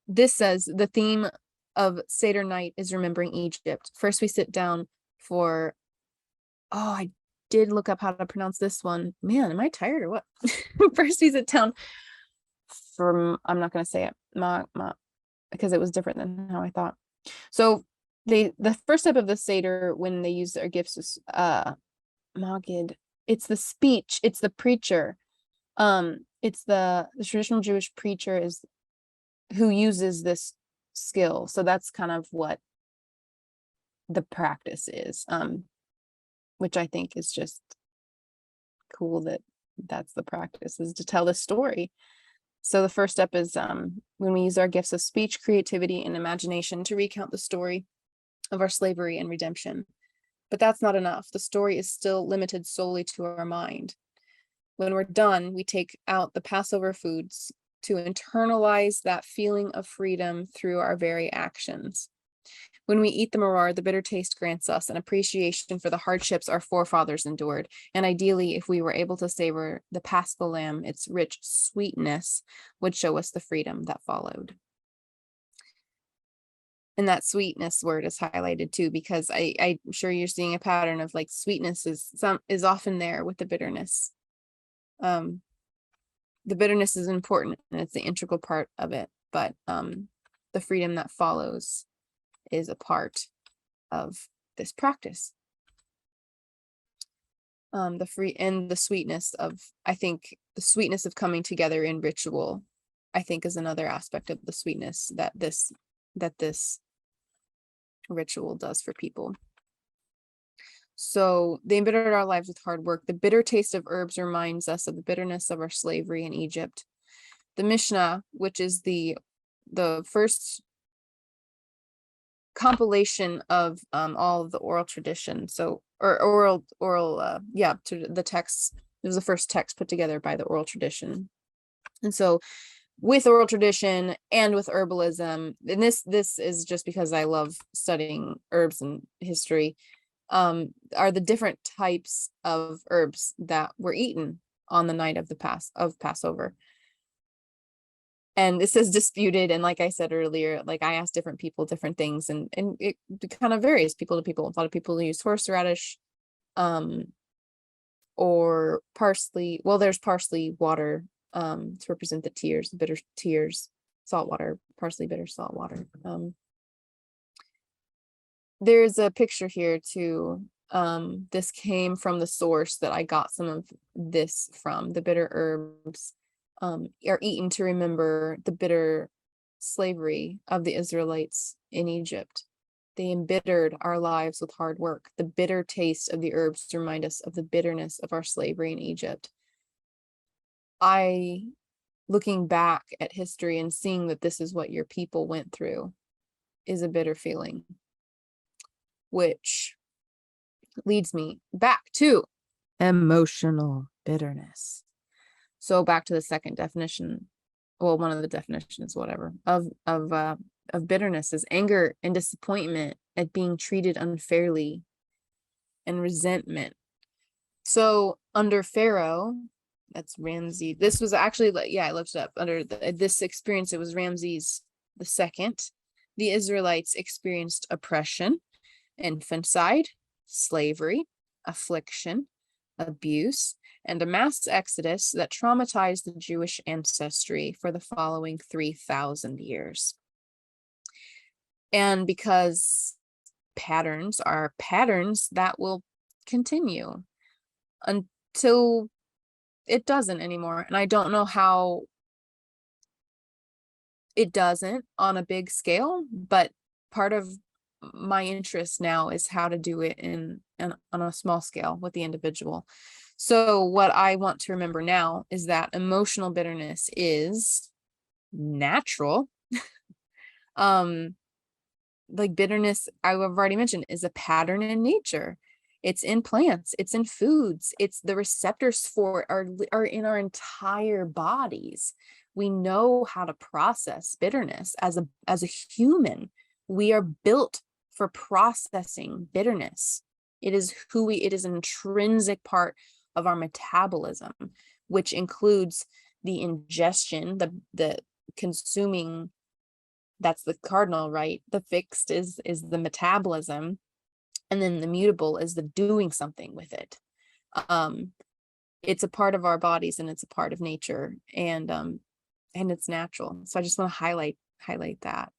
This says the theme of Seder night is remembering Egypt. First, we sit down for, I did look up how to pronounce this one. Man, am I tired or what? First, we sit down for, I'm not going to say it, because it was different than how I thought. So the first step of the Seder, when they use their gifts, is Magid. It's the speech. It's the preacher. It's the traditional Jewish preacher who uses this skill. So that's kind of what the practice is, which I think is just cool that that's the practice, is to tell the story. So the first step is when we use our gifts of speech, creativity, and imagination to recount the story of our slavery and redemption. But that's not enough. The story is still limited solely to our mind. When we're done, we take out the Passover foods to internalize that feeling of freedom through our very actions. When we eat the maror, the bitter taste grants us an appreciation for the hardships our forefathers endured. And ideally, if we were able to savor the Paschal lamb, its rich sweetness would show us the freedom that followed. And that sweetness word is highlighted too, because I'm sure you're seeing a pattern of like sweetness is often there with the bitterness. The bitterness is important and it's the integral part of it, but the freedom that follows is a part of this practice. The sweetness of, I think the sweetness of coming together in ritual, I think, is another aspect of the sweetness that this ritual does for people. So they embittered our lives with hard work. The bitter taste of herbs reminds us of the bitterness of our slavery in Egypt. The Mishnah, which is the first compilation of all of the oral tradition, so oral to the texts. It was the first text put together by the oral tradition. And so with oral tradition and with herbalism, and this is just because I love studying herbs and history, are the different types of herbs that were eaten on the night of Passover. And this is disputed, and like I said earlier, like I asked different people different things, and it kind of varies people to people. A lot of people use horseradish, or parsley. Well, there's parsley water to represent the tears, the bitter tears, salt water, parsley, bitter, salt water. There's a picture here too. This came from the source that I got some of this from. The bitter herbs are eaten to remember the bitter slavery of the Israelites in Egypt. They embittered our lives with hard work. The bitter taste of the herbs remind us of the bitterness of our slavery in Egypt. Looking back at history and seeing that this is what your people went through is a bitter feeling, which leads me back to emotional bitterness. So back to the second definition, well, one of the definitions, whatever, of bitterness is anger and disappointment at being treated unfairly and resentment. So under Pharaoh, that's Ramses. This was actually, I looked it up. Under this experience, it was Ramses II. The Israelites experienced oppression, infanticide, slavery, affliction, abuse, and a mass exodus that traumatized the Jewish ancestry for the following 3,000 years. And because patterns are patterns, that will continue until it doesn't anymore. And I don't know how it doesn't on a big scale, but part of my interest now is how to do it on a small scale with the individual. So what I want to remember now is that emotional bitterness is natural. Like bitterness, I've already mentioned, is a pattern in nature. It's in plants, it's in foods, it's the receptors for it are in our entire bodies. We know how to process bitterness as a human. We are built for processing bitterness. It is an intrinsic part of our metabolism, which includes the ingestion, the consuming. That's the cardinal, right? The fixed is the metabolism, and then the mutable is the doing something with it. It's a part of our bodies, and it's a part of nature, and it's natural. So I just want to highlight that.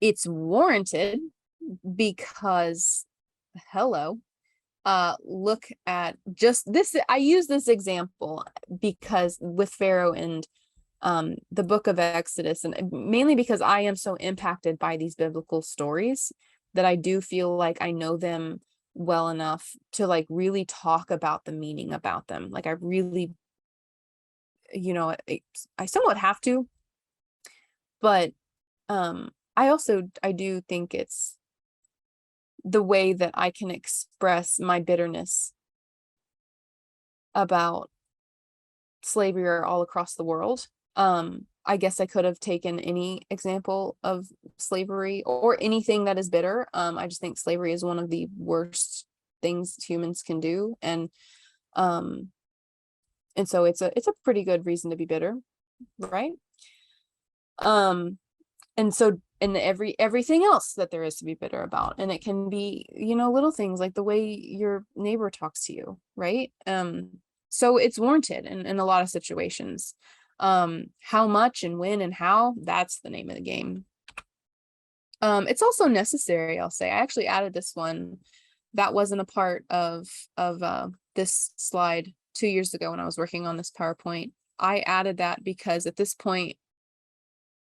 It's warranted because, look at just this. I use this example because with Pharaoh and the book of Exodus, and mainly because I am so impacted by these biblical stories that I do feel like I know them well enough to like really talk about the meaning about them. Like I really, I somewhat have to, but I do think it's the way that I can express my bitterness about slavery all across the world. I guess I could have taken any example of slavery or anything that is bitter. I just think slavery is one of the worst things humans can do, and so it's a pretty good reason to be bitter, right? And so and everything else that there is to be bitter about, and it can be little things like the way your neighbor talks to you, right? So it's warranted in a lot of situations. How much and when and how, that's the name of the game. It's also necessary, I'll say. I actually added this one that wasn't a part of this slide 2 years ago when I was working on this PowerPoint. I added that because at this point,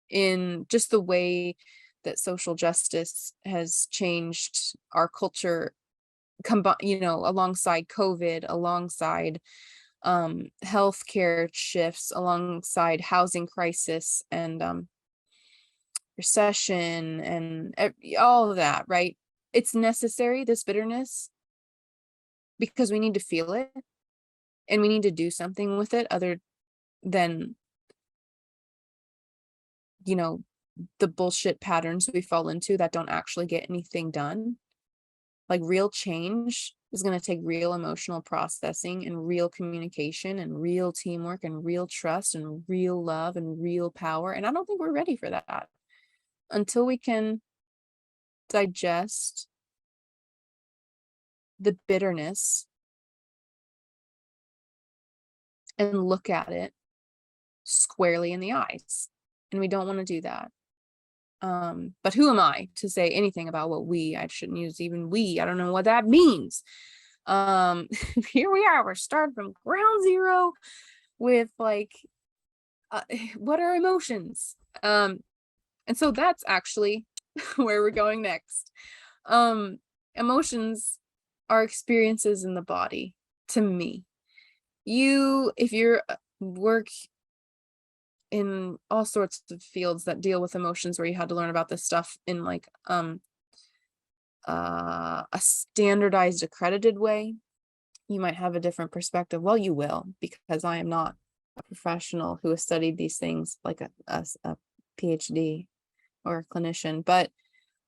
in just the way that social justice has changed our culture, alongside COVID, alongside healthcare shifts, alongside housing crisis and recession and all of that, right? It's necessary, this bitterness, because we need to feel it and we need to do something with it other than you know, the bullshit patterns we fall into that don't actually get anything done. Like real change is going to take real emotional processing and real communication and real teamwork and real trust and real love and real power. And I don't think we're ready for that until we can digest the bitterness and look at it squarely in the eyes. And we don't want to do that. But who am I to say anything about what I shouldn't use even we, I don't know what that means. Here we are, we're starting from ground zero with like, what are emotions? And so that's actually where we're going next. Emotions are experiences in the body to me. If you're work in all sorts of fields that deal with emotions where you had to learn about this stuff in like a standardized accredited way, you might have a different perspective. Well, you will, because I am not a professional who has studied these things like a PhD or a clinician, but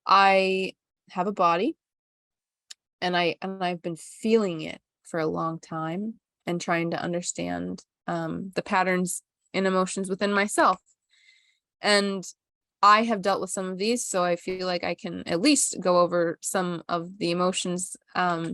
I have a body and I've been feeling it for a long time and trying to understand the patterns and emotions within myself. And I have dealt with some of these, so I feel like I can at least go over some of the emotions that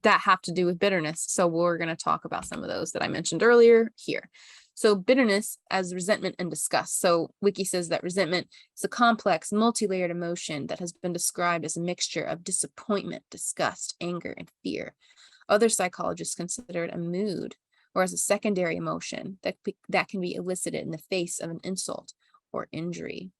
have to do with bitterness. So we're going to talk about some of those that I mentioned earlier here. So bitterness as resentment and disgust. So Wiki says that resentment is a complex, multi-layered emotion that has been described as a mixture of disappointment, disgust, anger, and fear. Other psychologists consider it a mood or as a secondary emotion that can be elicited in the face of an insult or injury.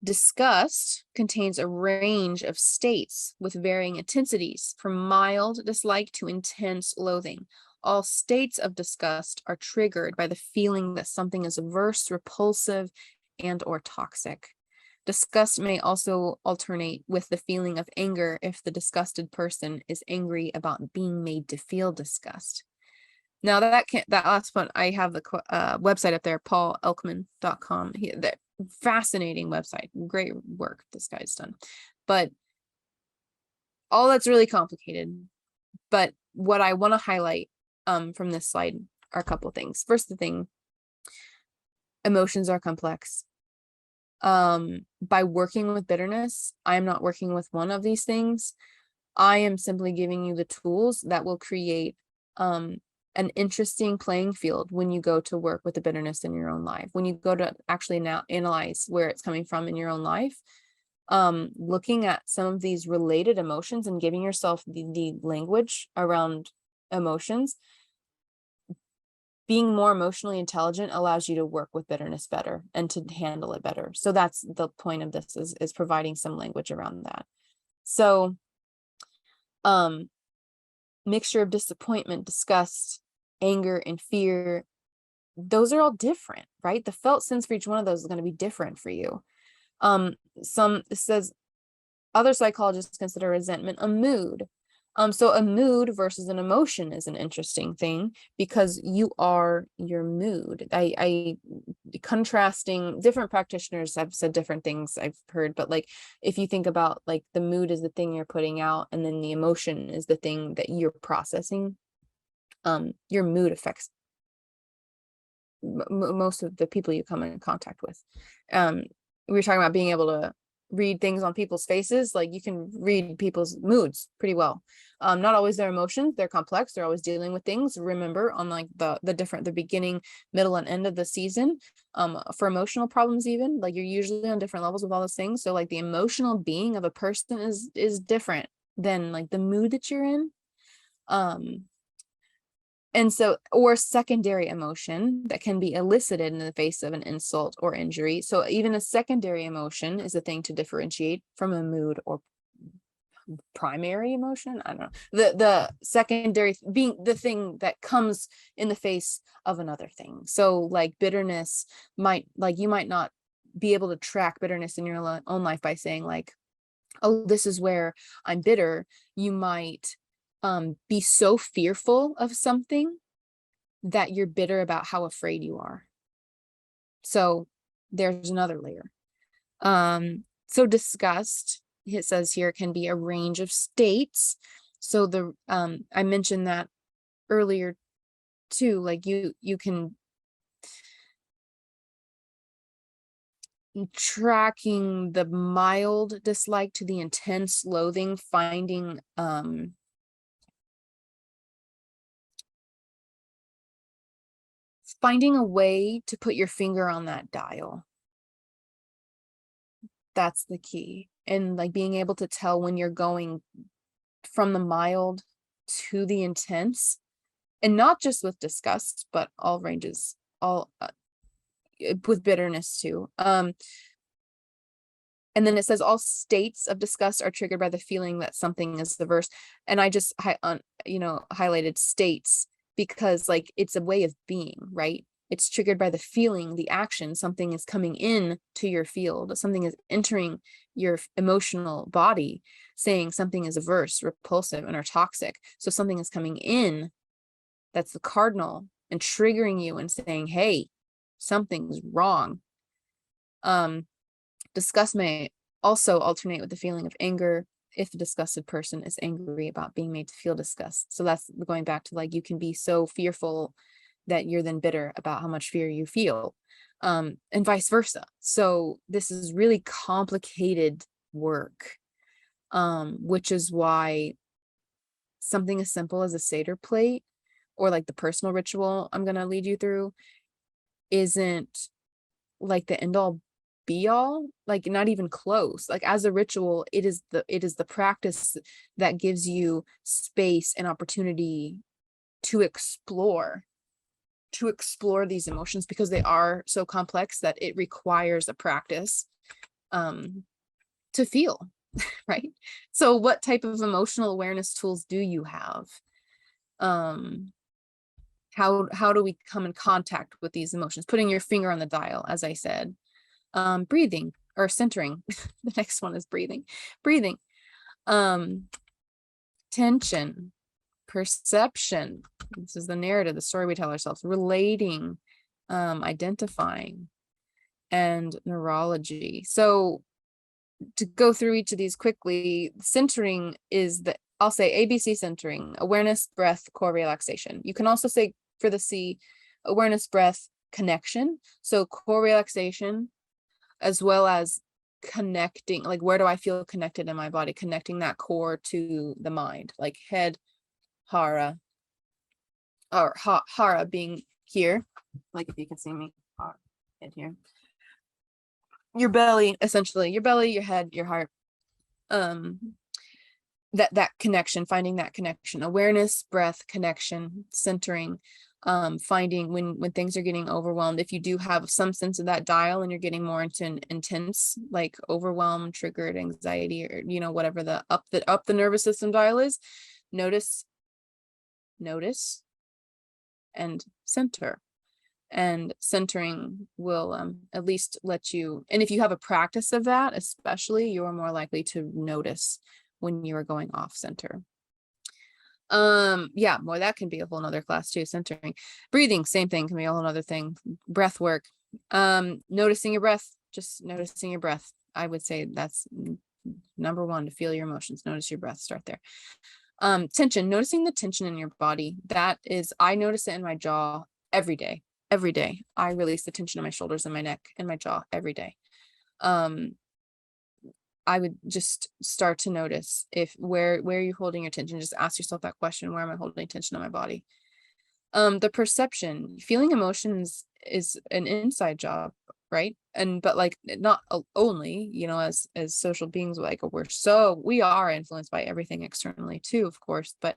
Disgust contains a range of states with varying intensities, from mild dislike to intense loathing. All states of disgust are triggered by the feeling that something is averse, repulsive, and or toxic. Disgust may also alternate with the feeling of anger if the disgusted person is angry about being made to feel disgust. Now that last one, I have the website up there, paulelkman.com. That fascinating website, great work this guy's done. But all that's really complicated. But what I want to highlight from this slide are a couple of things. First, the thing, emotions are complex. By working with bitterness, I am not working with one of these things. I am simply giving you the tools that will create an interesting playing field when you go to work with the bitterness in your own life, when you go to actually now analyze where it's coming from in your own life, looking at some of these related emotions and giving yourself the language around emotions. Being more emotionally intelligent allows you to work with bitterness better and to handle it better. So that's the point of this, is providing some language around that. So mixture of disappointment, disgust, anger, and fear, those are all different, right? The felt sense for each one of those is going to be different for you. It says other psychologists consider resentment a mood. So a mood versus an emotion is an interesting thing, because you are your mood. I contrasting, different practitioners have said different things, I've heard, but like if you think about like the mood is the thing you're putting out and then the emotion is the thing that you're processing, your mood affects most of the people you come in contact with. We were talking about being able to read things on people's faces. Like you can read people's moods pretty well. Not always their emotions, they're complex, they're always dealing with things. Remember, on like the beginning, middle, and end of the season, for emotional problems, even like you're usually on different levels with all those things. So like the emotional being of a person is different than like the mood that you're in. And so, or secondary emotion that can be elicited in the face of an insult or injury. So even a secondary emotion is a thing to differentiate from a mood or primary emotion. I don't know. The secondary being the thing that comes in the face of another thing. So like bitterness you might not be able to track bitterness in your own life by saying like, oh, this is where I'm bitter. You might be so fearful of something that you're bitter about how afraid you are. So there's another layer. So disgust, it says here, can be a range of states. So the I mentioned that earlier too, like you can tracking the mild dislike to the intense loathing, finding a way to put your finger on that dial. That's the key. And like being able to tell when you're going from the mild to the intense, and not just with disgust, but all ranges, all with bitterness too. And then it says all states of disgust are triggered by the feeling that something is averse. And I just highlighted states because like it's a way of being, right? It's triggered by the feeling, the action, something is coming in to your field, something is entering your emotional body, saying something is averse, repulsive, and or toxic. So something is coming in, that's the cardinal, and triggering you and saying, hey, something's wrong. Disgust may also alternate with the feeling of anger if the disgusted person is angry about being made to feel disgust. So that's going back to like, you can be so fearful that you're then bitter about how much fear you feel, and vice versa. So this is really complicated work, which is why something as simple as a Seder plate or like the personal ritual I'm going to lead you through isn't like the end all be all, like not even close. Like as a ritual, it is the practice that gives you space and opportunity to explore these emotions, because they are so complex that it requires a practice to feel. Right? So what type of emotional awareness tools do you have? How do we come in contact with these emotions? Putting your finger on the dial, as I said. Breathing or centering. The next one is breathing. Tension, perception. This is the narrative, the story we tell ourselves. Relating, identifying, and neurology. So to go through each of these quickly, centering is I'll say ABC centering: awareness, breath, core relaxation. You can also say for the C, awareness, breath, connection. So core relaxation, as well as connecting, like where do I feel connected in my body, connecting that core to the mind, like head, hara, or hara being here, like if you can see me, head here, your belly, essentially your belly, your head, your heart, that connection, finding that connection, awareness, breath, connection, centering, finding when things are getting overwhelmed. If you do have some sense of that dial and you're getting more into an intense, like overwhelm, triggered anxiety, or whatever the up the nervous system dial is, notice and center. And centering will at least let you, and if you have a practice of that, especially, you're more likely to notice when you are going off center. Yeah, more, that can be a whole nother class too. Centering. Breathing, same thing, can be a whole nother thing. Breath work, noticing your breath, just noticing your breath. I would say that's number one, to feel your emotions. Notice your breath, start there. Tension, noticing the tension in your body. That is, I notice it in my jaw every day. I release the tension in my shoulders and my neck and my jaw every day. I would just start to notice where are you holding your tension. Just ask yourself that question: where am I holding tension in my body? The perception, feeling emotions is an inside job, right? But like not only, as social beings, like we are influenced by everything externally too, of course, but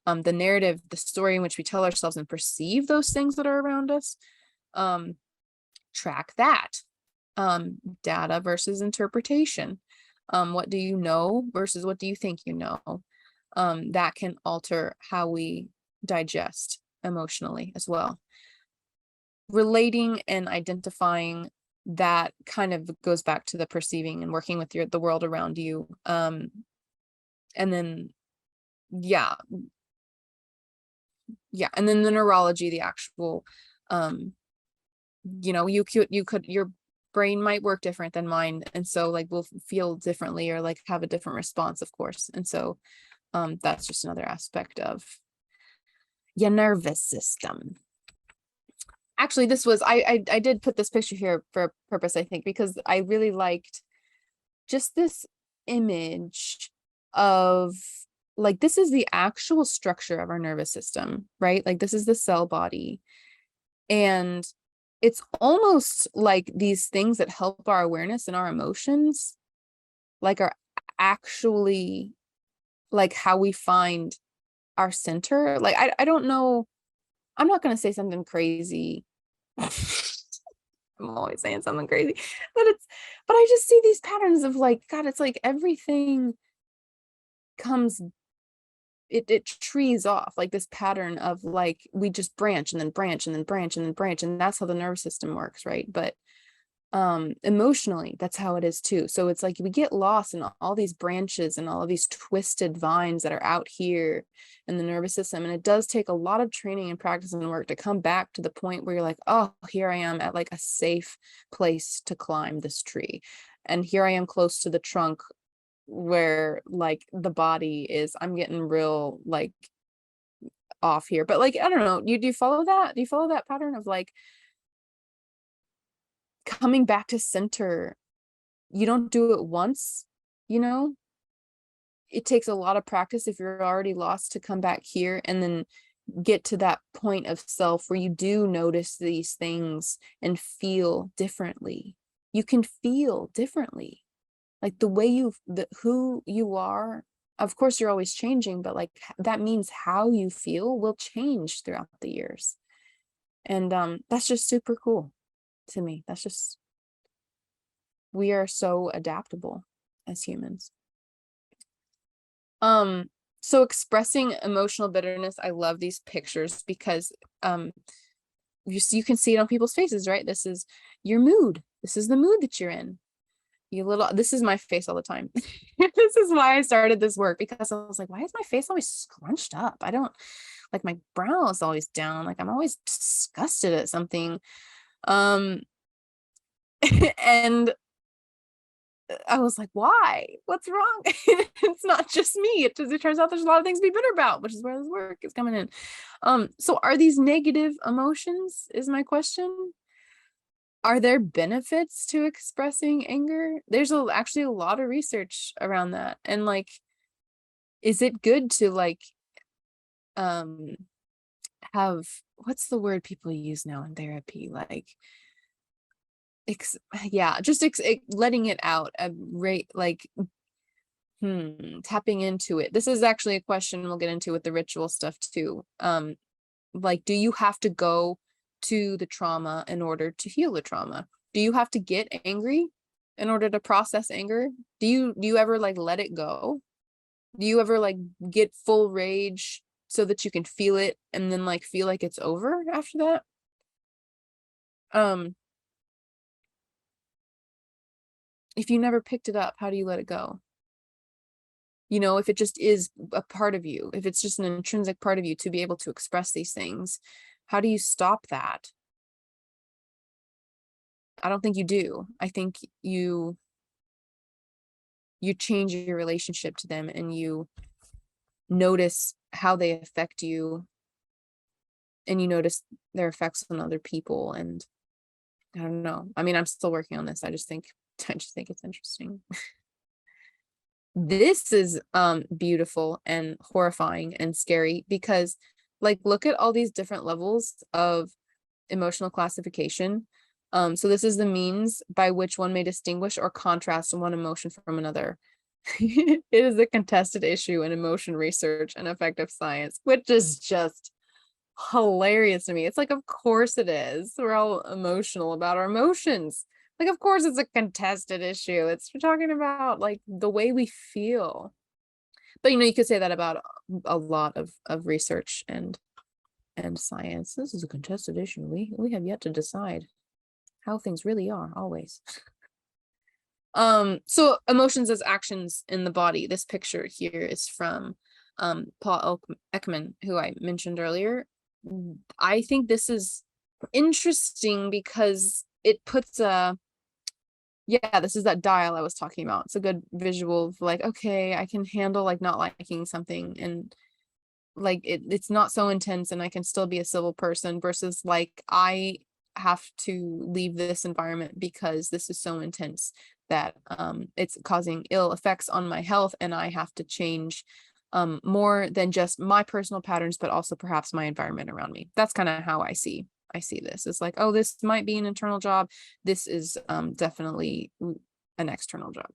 the narrative, the story in which we tell ourselves and perceive those things that are around us, track that. Data versus interpretation. What do you know versus what do you think you know? That can alter how we digest emotionally as well. Relating and identifying, that kind of goes back to the perceiving and working with the world around you. And then and then the neurology, the actual your brain might work different than mine. And so like we'll feel differently or like have a different response, of course. And so that's just another aspect of your nervous system. Actually, this was, I did put this picture here for a purpose, I think, because I really liked just this image of like, this is the actual structure of our nervous system, right? Like this is the cell body. And it's almost like these things that help our awareness and our emotions, like are actually like how we find our center. Like, I don't know. I'm not going to say something crazy. I'm always saying something crazy, but I just see these patterns of like, God, it's like everything comes, it trees off like this pattern of like, we just branch and then branch and then branch and then branch. And that's how the nervous system works. Right. But emotionally, that's how it is too. So it's like we get lost in all these branches and all of these twisted vines that are out here in the nervous system. And it does take a lot of training and practice and work to come back to the point where you're like, oh, here I am at like a safe place to climb this tree. And here I am close to the trunk where like the body is, I'm getting real like off here. But like, I don't know, do you follow that? Do you follow that pattern of like coming back to center? You don't do it once, it takes a lot of practice if you're already lost to come back here and then get to that point of self where you do notice these things and feel differently. You can feel differently, like the way who you are. Of course you're always changing, but like that means how you feel will change throughout the years. And that's just super cool to me. That's just, we are so adaptable as humans. So expressing emotional bitterness, I love these pictures because you can see it on people's faces, right? This is your mood. This is the mood that you're in. This is my face all the time. This is why I started this work, because I was like, why is my face always scrunched up? I don't like, my brow is always down. Like I'm always disgusted at something. And I was like, why? What's wrong? It's not just me. It turns out there's a lot of things to be bitter about, which is where this work is coming in. So are these negative emotions, is my question? Are there benefits to expressing anger? There's actually a lot of research around that. And like, is it good to like have, what's the word people use now in therapy? Like, letting it out, tapping into it. This is actually a question we'll get into with the ritual stuff too. Like, do you have to go to the trauma in order to heal the trauma? Do you have to get angry in order to process anger? Do you ever like let it go? Do you ever like get full rage so that you can feel it and then like feel like it's over after that? If you never picked it up, how do you let it go? If it just is a part of you, if it's just an intrinsic part of you to be able to express these things, how do you stop that? I don't think you do. I think you change your relationship to them and you notice how they affect you and you notice their effects on other people. And I don't know. I mean, I'm still working on this. I just think it's interesting. This is beautiful and horrifying and scary because like, look at all these different levels of emotional classification. So this is the means by which one may distinguish or contrast one emotion from another. It is a contested issue in emotion research and affective science, which is just hilarious to me. It's like, of course it is. We're all emotional about our emotions. Like, of course it's a contested issue. We're talking about like the way we feel. But you could say that about a lot of research and science. This is a contested issue. We have yet to decide how things really are always. So emotions as actions in the body. This picture here is from Paul Ekman, who I mentioned earlier. I think this is interesting because it puts this is that dial I was talking about. It's a good visual of like, okay, I can handle like not liking something, and like it's not so intense and I can still be a civil person, versus like I have to leave this environment because this is so intense that it's causing ill effects on my health, and I have to change more than just my personal patterns, but also perhaps my environment around me. That's kind of how I see this. It's like, oh, this might be an internal job. This is definitely an external job.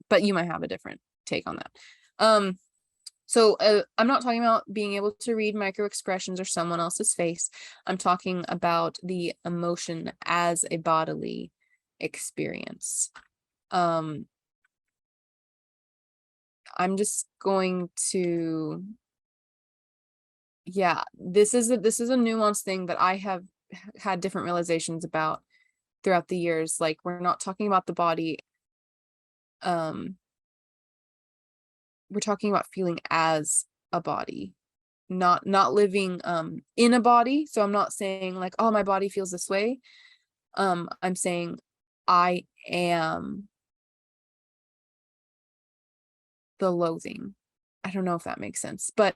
But you might have a different take on that. So I'm not talking about being able to read micro expressions or someone else's face. I'm talking about the emotion as a bodily experience. I'm just going to, this is a nuanced thing that I have had different realizations about throughout the years. Like, we're not talking about the body. We're talking about feeling as a body, not living in a body. So I'm not saying like, oh, my body feels this way. I'm saying I am the loathing. I don't know if that makes sense, but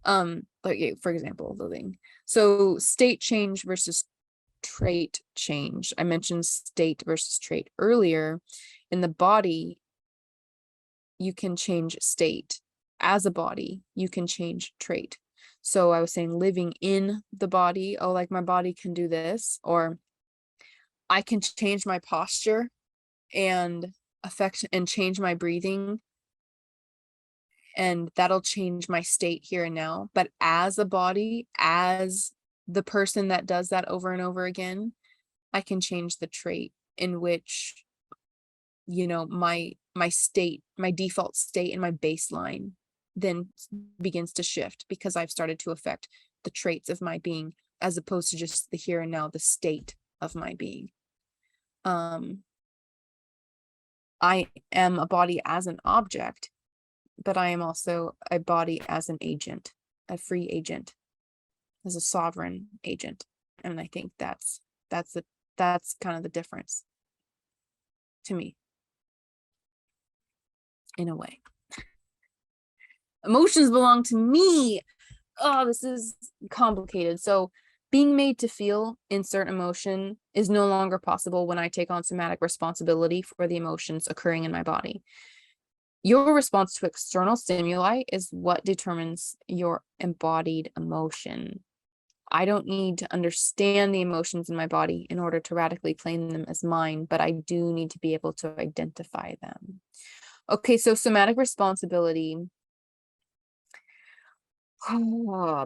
like, for example, loathing. So state change versus trait change. I mentioned state versus trait earlier. In the body, you can change state. As a body, you can change trait. So I was saying living in the body, oh, like my body can do this, or I can change my posture and affect and change my breathing, and that'll change my state here and now. But as a body, as the person that does that over and over again, I can change the trait in which, my state, my default state and my baseline then begins to shift, because I've started to affect the traits of my being, as opposed to just the here and now, the state of my being. I am a body as an object, but I am also a body as an agent, a free agent, as a sovereign agent. And I think that's kind of the difference to me, in a way. Emotions belong to me. Oh, this is complicated. So being made to feel insert emotion is no longer possible when I take on somatic responsibility for the emotions occurring in my body. Your response to external stimuli is what determines your embodied emotion. I don't need to understand the emotions in my body in order to radically claim them as mine, but I do need to be able to identify them. Okay, so somatic responsibility.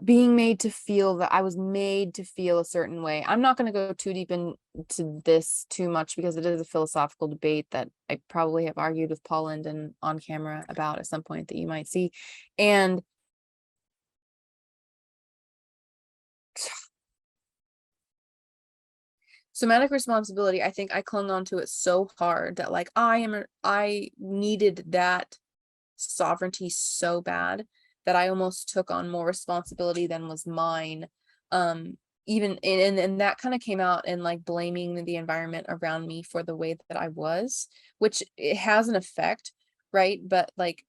Being made to feel that I was made to feel a certain way. I'm not going to go too deep into this too much, because it is a philosophical debate that I probably have argued with Paul Linden on camera about at some point that you might see. And somatic responsibility, I think I clung on to it so hard that like I needed that sovereignty so bad that I almost took on more responsibility than was mine. Even and that kind of came out in like blaming the environment around me for the way that I was, which it has an effect, right? But like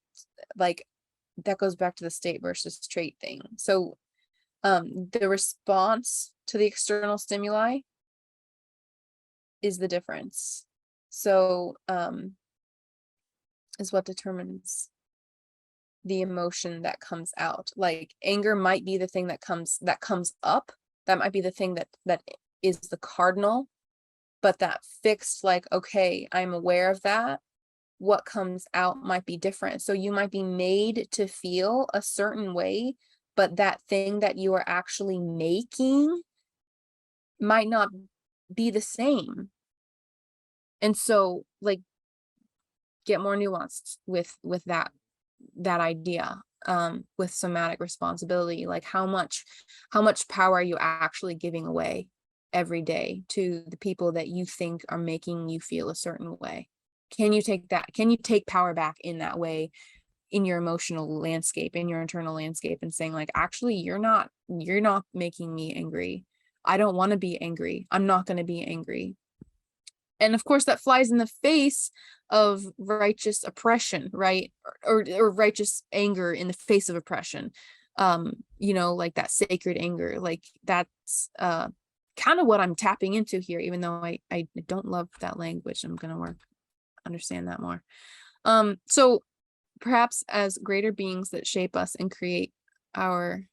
that goes back to the state versus trait thing. So the response to the external stimuli is the difference. So is what determines the emotion that comes out. Like anger might be the thing that comes up. That might be the thing that is the cardinal, but that fixed, like, okay, I'm aware of that. What comes out might be different. So you might be made to feel a certain way, but that thing that you are actually making might not be the same. And so like get more nuanced with that idea, with somatic responsibility. Like how much power are you actually giving away every day to the people that you think are making you feel a certain way? Can you take power back in that way, in your emotional landscape, in your internal landscape, and saying like, actually, you're not making me angry. I don't want to be angry. I'm not going to be angry. And of course, that flies in the face of righteous oppression, right? Or righteous anger in the face of oppression. Like that sacred anger, like that's kind of what I'm tapping into here, even though I don't love that language. I'm gonna understand that more. So perhaps as greater beings that shape us and create our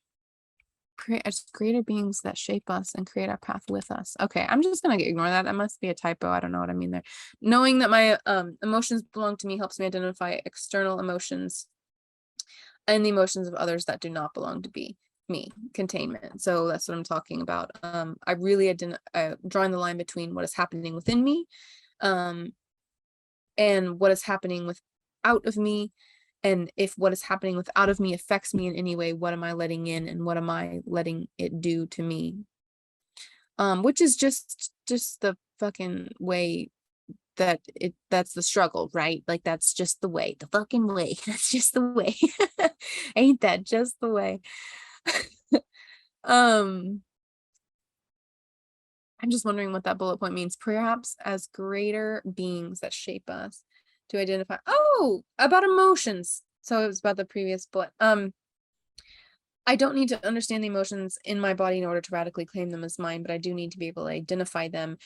as greater beings that shape us and create our path with us. Okay, I'm just gonna ignore that. That must be a typo. I don't know what I mean there. Knowing that my emotions belong to me helps me identify external emotions and the emotions of others that do not belong to be me. Containment. So that's what I'm talking about. I really drawing the line between what is happening within me, and what is happening without of me. And if what is happening without of me affects me in any way, what am I letting in and what am I letting it do to me? Which is just the fucking way that's the struggle, right? Like that's just the way, the fucking way. That's just the way. Ain't that just the way? I'm just wondering what that bullet point means. Perhaps as greater beings that shape us to identify. Oh, about emotions. So it was about the previous bullet. I don't need to understand the emotions in my body in order to radically claim them as mine, but I do need to be able to identify them.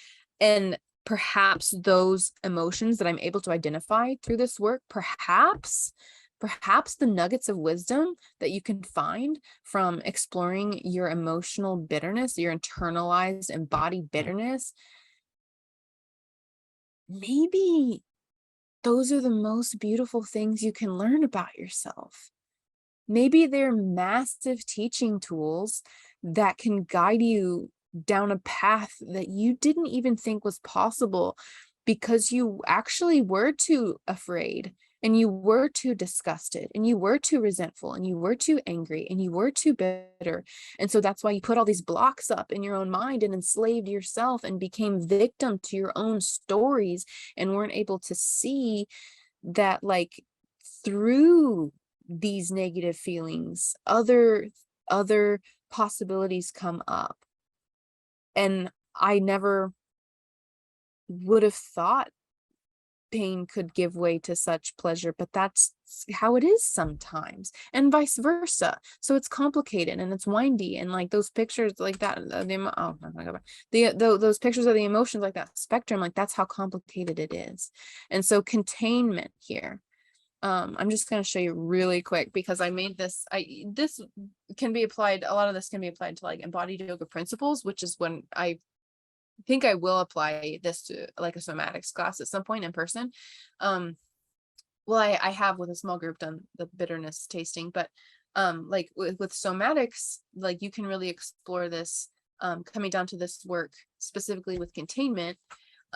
And perhaps those emotions that I'm able to identify through this work, perhaps the nuggets of wisdom that you can find from exploring your emotional bitterness, your internalized embodied bitterness, maybe those are the most beautiful things you can learn about yourself. Maybe they're massive teaching tools that can guide you down a path that you didn't even think was possible because you actually were too afraid and you were too disgusted and you were too resentful and you were too angry and you were too bitter. And so that's why you put all these blocks up in your own mind and enslaved yourself and became victim to your own stories and weren't able to see that, like, through these negative feelings, other possibilities come up. And I never would have thought pain could give way to such pleasure, but that's how it is sometimes, and vice versa. So it's complicated and it's windy, and like those pictures like that, those pictures of the emotions, like that spectrum, like that's how complicated it is. And so containment here, I'm just going to show you really quick because I made this. This can be applied. A lot of this can be applied to like embodied yoga principles, which is when I think I will apply this to like a somatics class at some point in person. Well, I have with a small group done the bitterness tasting, but like with somatics, like you can really explore this, coming down to this work specifically with containment,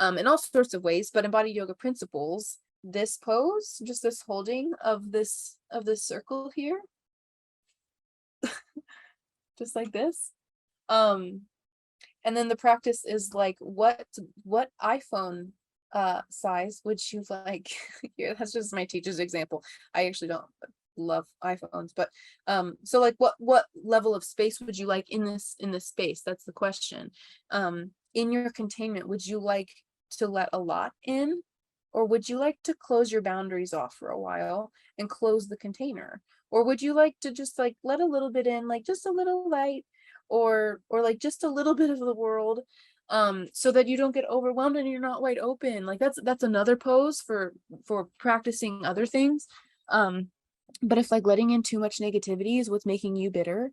in all sorts of ways. But embodied yoga principles, this pose, just this holding of this circle here, just like this. And then the practice is like, what iPhone size would you like? Yeah, that's just my teacher's example. I actually don't love iPhones, but so like what level of space would you like in this space? That's the question. In your containment, would you like to let a lot in, or would you like to close your boundaries off for a while and close the container? Or would you like to just like let a little bit in, like just a little light, or like just a little bit of the world, so that you don't get overwhelmed and you're not wide open? Like that's another pose for practicing other things. But if like letting in too much negativity is what's making you bitter,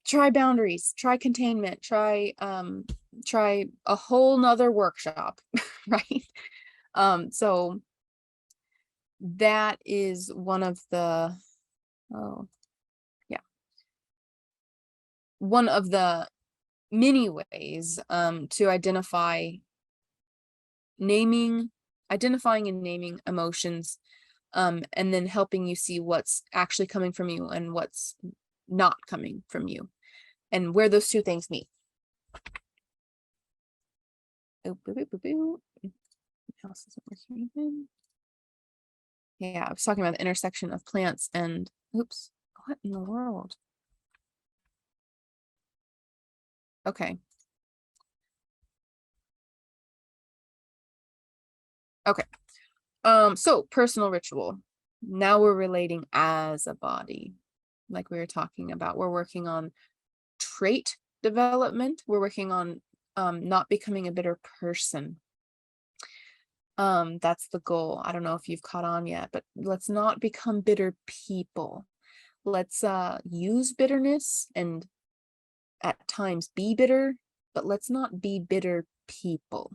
try boundaries, try containment, try a whole nother workshop. Right. So that is one of the one of the many ways to identifying and naming emotions, and then helping you see what's actually coming from you and what's not coming from you, and where those two things meet. Oh, boo, boo, boo, boo. Mouse isn't working again. Yeah, I was talking about the intersection of plants and, oops, what in the world? Okay. Okay. So personal ritual. Now we're relating as a body, like we were talking about. We're working on trait development. We're working on not becoming a bitter person. That's the goal. I don't know if you've caught on yet, but let's not become bitter people. Let's use bitterness and at times be bitter, but let's not be bitter people.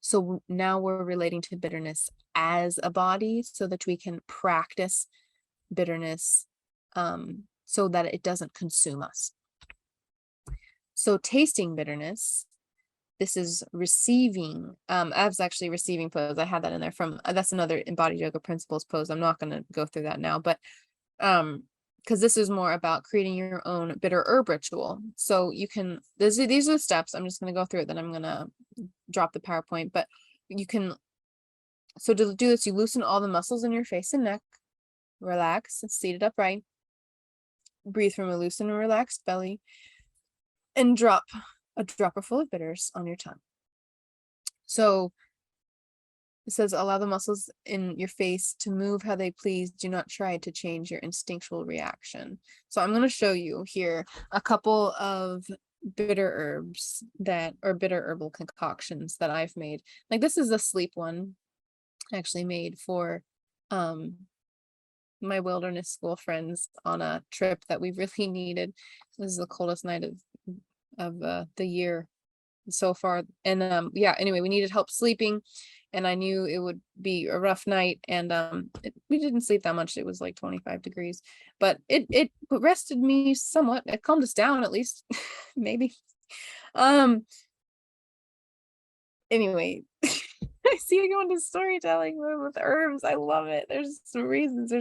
So now we're relating to bitterness as a body so that we can practice bitterness so that it doesn't consume us. So tasting bitterness, this is receiving. I was actually receiving pose. I had that in there from, that's another Embodied Yoga Principles pose. I'm not going to go through that now, but because this is more about creating your own bitter herb ritual. So you can, these are the steps. I'm just going to go through it, then I'm going to drop the PowerPoint, but you can, so to do this, you loosen all the muscles in your face and neck, relax, seated upright, breathe from a loosened and relaxed belly, and drop a dropper full of bitters on your tongue. So it says, allow the muscles in your face to move how they please. Do not try to change your instinctual reaction. So I'm going to show you here a couple of bitter herbs that, or bitter herbal concoctions that I've made. Like this is a sleep one I actually made for my wilderness school friends on a trip that we really needed. This is the coldest night of the year so far, and yeah, anyway, we needed help sleeping, and I knew it would be a rough night, and we didn't sleep that much. It was like 25 degrees, but it rested me somewhat. It calmed us down at least. Maybe. Anyway, I see you going to storytelling with herbs. I love it. There's some reasons.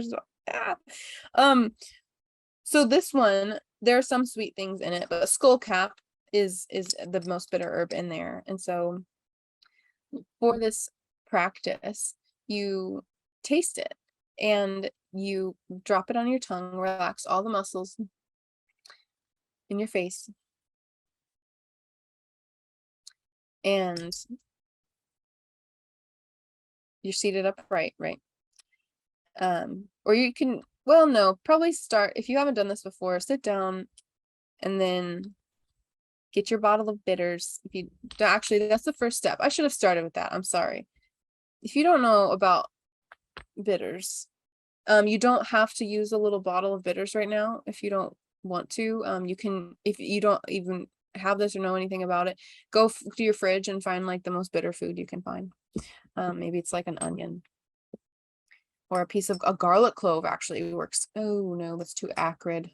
So this one, there are some sweet things in it, but skullcap is the most bitter herb in there. And so for this practice, you taste it and you drop it on your tongue, relax all the muscles in your face. And you're seated upright, right? Or you can, well, no, probably start, if you haven't done this before, sit down and then get your bottle of bitters. If you actually, that's the first step. I should have started with that. I'm sorry. If you don't know about bitters, you don't have to use a little bottle of bitters right now if you don't want to. You can, if you don't even have this or know anything about it, go to your fridge and find like the most bitter food you can find. Maybe it's like an onion or a piece of a garlic clove actually works. Oh no, that's too acrid.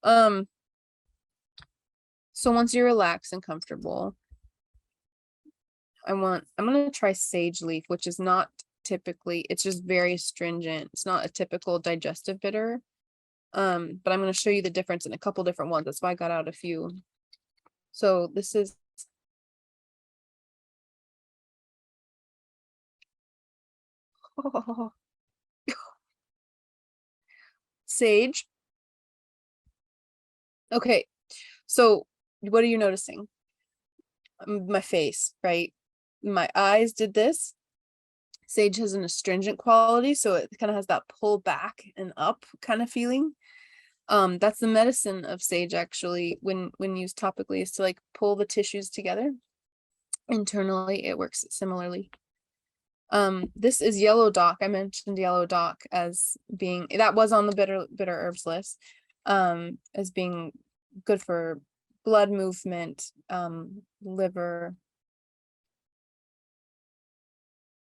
So once you're relaxed and comfortable, I'm gonna try sage leaf, which is not typically, it's just very astringent. It's not a typical digestive bitter. But I'm going to show you the difference in a couple different ones. That's why I got out a few. So this is sage. Okay, so what are you noticing? My face, right? My eyes did this. Sage has an astringent quality, so it kind of has that pull back and up kind of feeling. That's the medicine of sage actually, when used topically, is to like pull the tissues together. Internally, it works similarly. This is yellow dock. I mentioned yellow dock as being, that was on the bitter herbs list, as being good for blood movement, liver,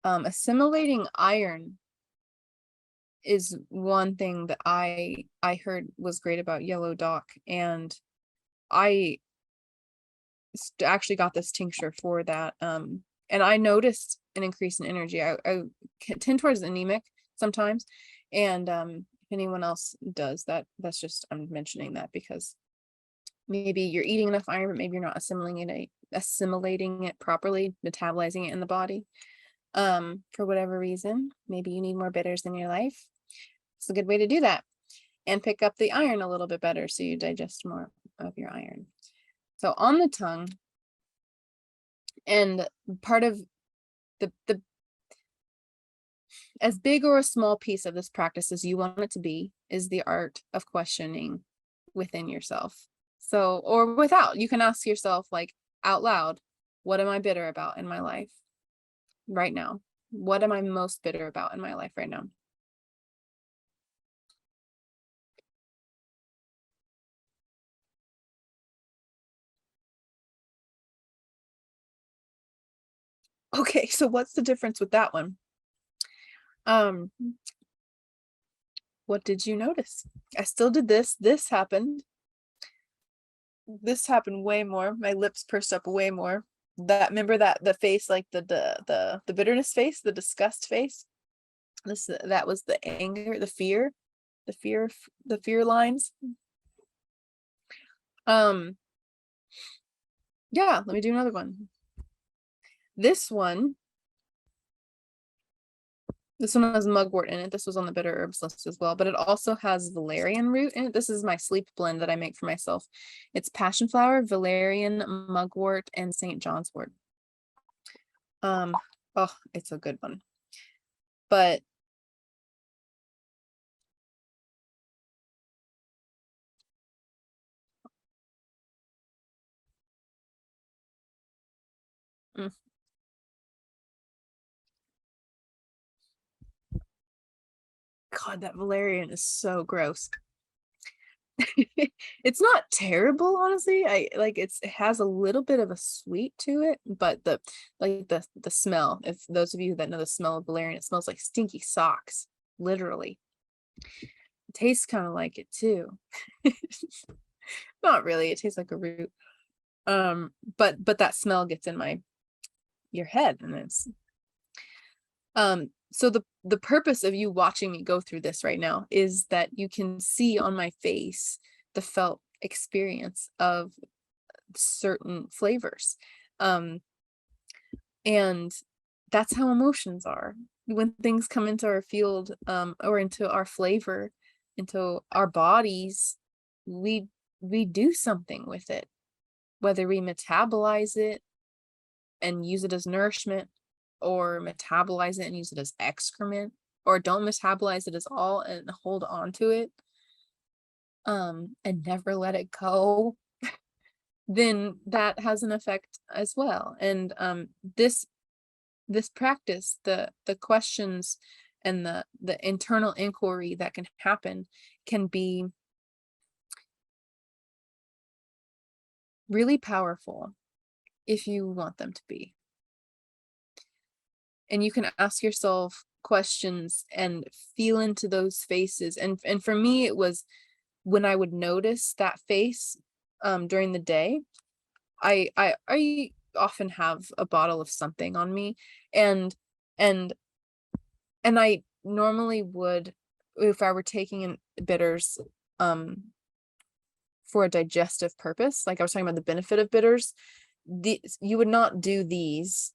assimilating iron is one thing that I heard was great about yellow dock, and I actually got this tincture for that. And I noticed an increase in energy. I tend towards anemic sometimes, and if anyone else does that, that's just, I'm mentioning that because maybe you're eating enough iron, but maybe you're not assimilating it properly, metabolizing it in the body. For whatever reason, maybe you need more bitters in your life. It's a good way to do that. and pick up the iron a little bit better, so you digest more of your iron. So on the tongue, and part of the as big or a small piece of this practice as you want it to be, is the art of questioning within yourself. So, or without, you can ask yourself, like, out loud, what am I bitter about in my life right now? What am I most bitter about in my life right now? Okay, so what's the difference with that one? What did you notice? I still did this. This happened. This happened way more. My lips pursed up way more. That, remember that the face, like the bitterness face, the disgust face. That was the anger, the fear, the fear lines. Yeah, let me do another one. This one has mugwort in it. This was on the bitter herbs list as well, but it also has valerian root in it. This is my sleep blend that I make for myself. It's passion flower, valerian, mugwort, and St. John's wort. Oh, it's a good one. But God, that valerian is so gross. It's not terrible, honestly. I like it has a little bit of a sweet to it, but the smell, if those of you that know the smell of valerian, it smells like stinky socks, literally. It tastes kind of like it too. Not really, it tastes like a root. But that smell gets in your head, and it's so the purpose of you watching me go through this right now is that you can see on my face the felt experience of certain flavors. And that's how emotions are. When things come into our field, or into our flavor, into our bodies, we do something with it, whether we metabolize it and use it as nourishment, or metabolize it and use it as excrement, or don't metabolize it as all and hold on to it, and never let it go, then that has an effect as well. And this practice, the questions and the internal inquiry that can happen, can be really powerful if you want them to be. And you can ask yourself questions and feel into those faces. And for me, it was when I would notice that face during the day. I often have a bottle of something on me, and I normally would, if I were taking in bitters for a digestive purpose, like I was talking about the benefit of bitters, you would not do these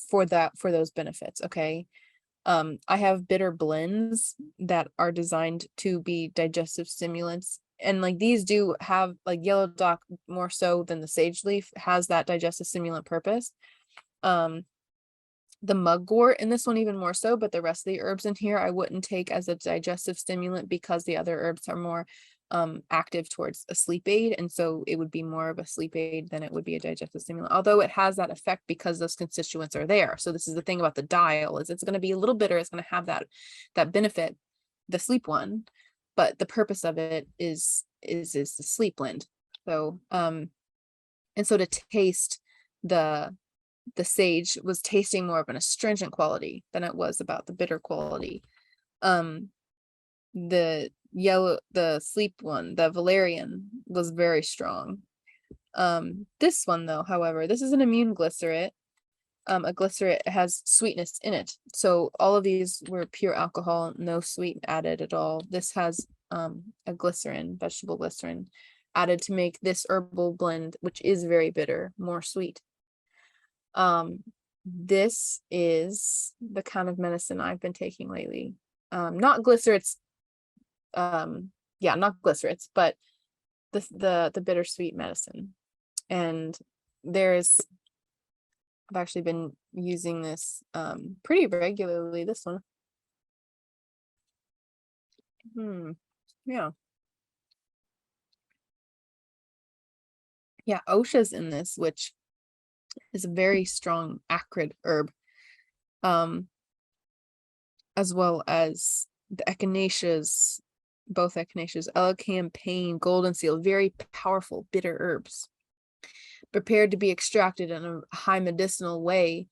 for those benefits. Okay. I have bitter blends that are designed to be digestive stimulants, and like these do have, like yellow dock more so than the sage leaf has that digestive stimulant purpose. The mugwort in this one even more so, but the rest of the herbs in here I wouldn't take as a digestive stimulant, because the other herbs are more active towards a sleep aid, and so it would be more of a sleep aid than it would be a digestive stimulant, although it has that effect because those constituents are there. So this is the thing about the dial, is it's going to be a little bitter, it's going to have that benefit, the sleep one, but the purpose of it is the sleep blend. So and so to taste the sage was tasting more of an astringent quality than it was about the bitter quality. The sleep one, the valerian, was very strong. This one though, however, this is an immune glycerate. A glycerate has sweetness in it, so all of these were pure alcohol, no sweet added at all. This has a glycerin, vegetable glycerin, added to make this herbal blend, which is very bitter, more sweet. This is the kind of medicine I've been taking lately. Not glycerates yeah, not glycerids, but the bittersweet medicine. And I've actually been using this pretty regularly, this one. Yeah. Yeah, OSHA's in this, which is a very strong acrid herb. As well as the echinaceas, both echinaceas, elecampane, golden seal, very powerful bitter herbs, prepared to be extracted in a high medicinal way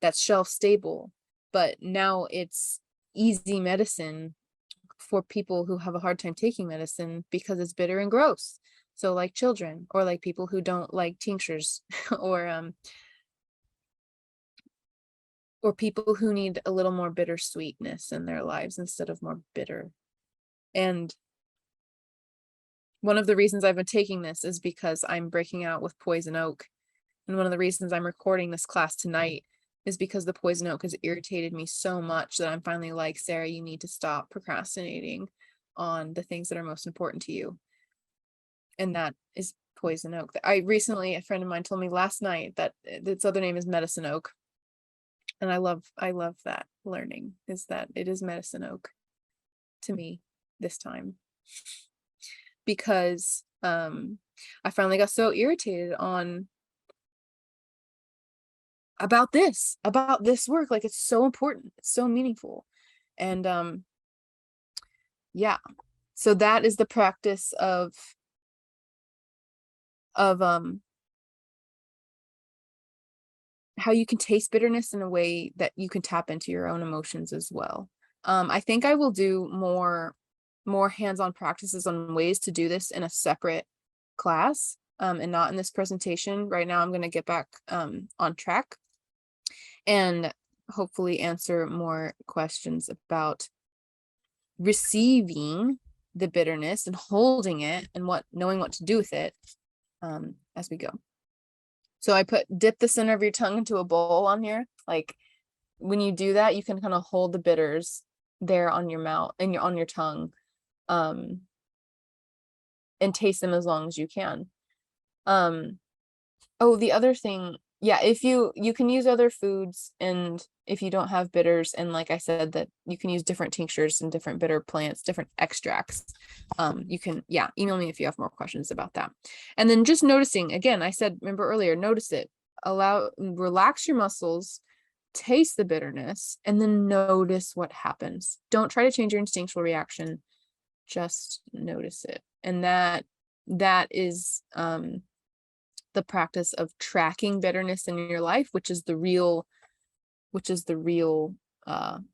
that's shelf stable. But now it's easy medicine for people who have a hard time taking medicine because it's bitter and gross. So like children, or like people who don't like tinctures, or people who need a little more bittersweetness in their lives instead of more bitter. And one of the reasons I've been taking this is because I'm breaking out with poison oak. And one of the reasons I'm recording this class tonight is because the poison oak has irritated me so much that I'm finally like, Sarah, you need to stop procrastinating on the things that are most important to you. And that is poison oak. A friend of mine told me last night that its other name is medicine oak. And I love that learning, is that it is medicine oak to me this time. Because I finally got so irritated about this work. Like, it's so important, it's so meaningful. And yeah, so that is the practice of how you can taste bitterness in a way that you can tap into your own emotions as well. I think I will do more hands-on practices on ways to do this in a separate class, and not in this presentation. Right now, I'm going to get back on track and hopefully answer more questions about receiving the bitterness and holding it and knowing what to do with it as we go. So I dip the center of your tongue into a bowl on here. Like, when you do that, you can kind of hold the bitters there on your mouth and on your tongue, and taste them as long as you can. Oh, the other thing, yeah, if you can use other foods, and if you don't have bitters, and like I said, that you can use different tinctures and different bitter plants, different extracts. You can, yeah, email me if you have more questions about that. And then just noticing, again, I said, remember earlier, notice it, relax your muscles, taste the bitterness, and then notice what happens. Don't try to change your instinctual reaction, just notice it. And that is the practice of tracking bitterness in your life, which is the real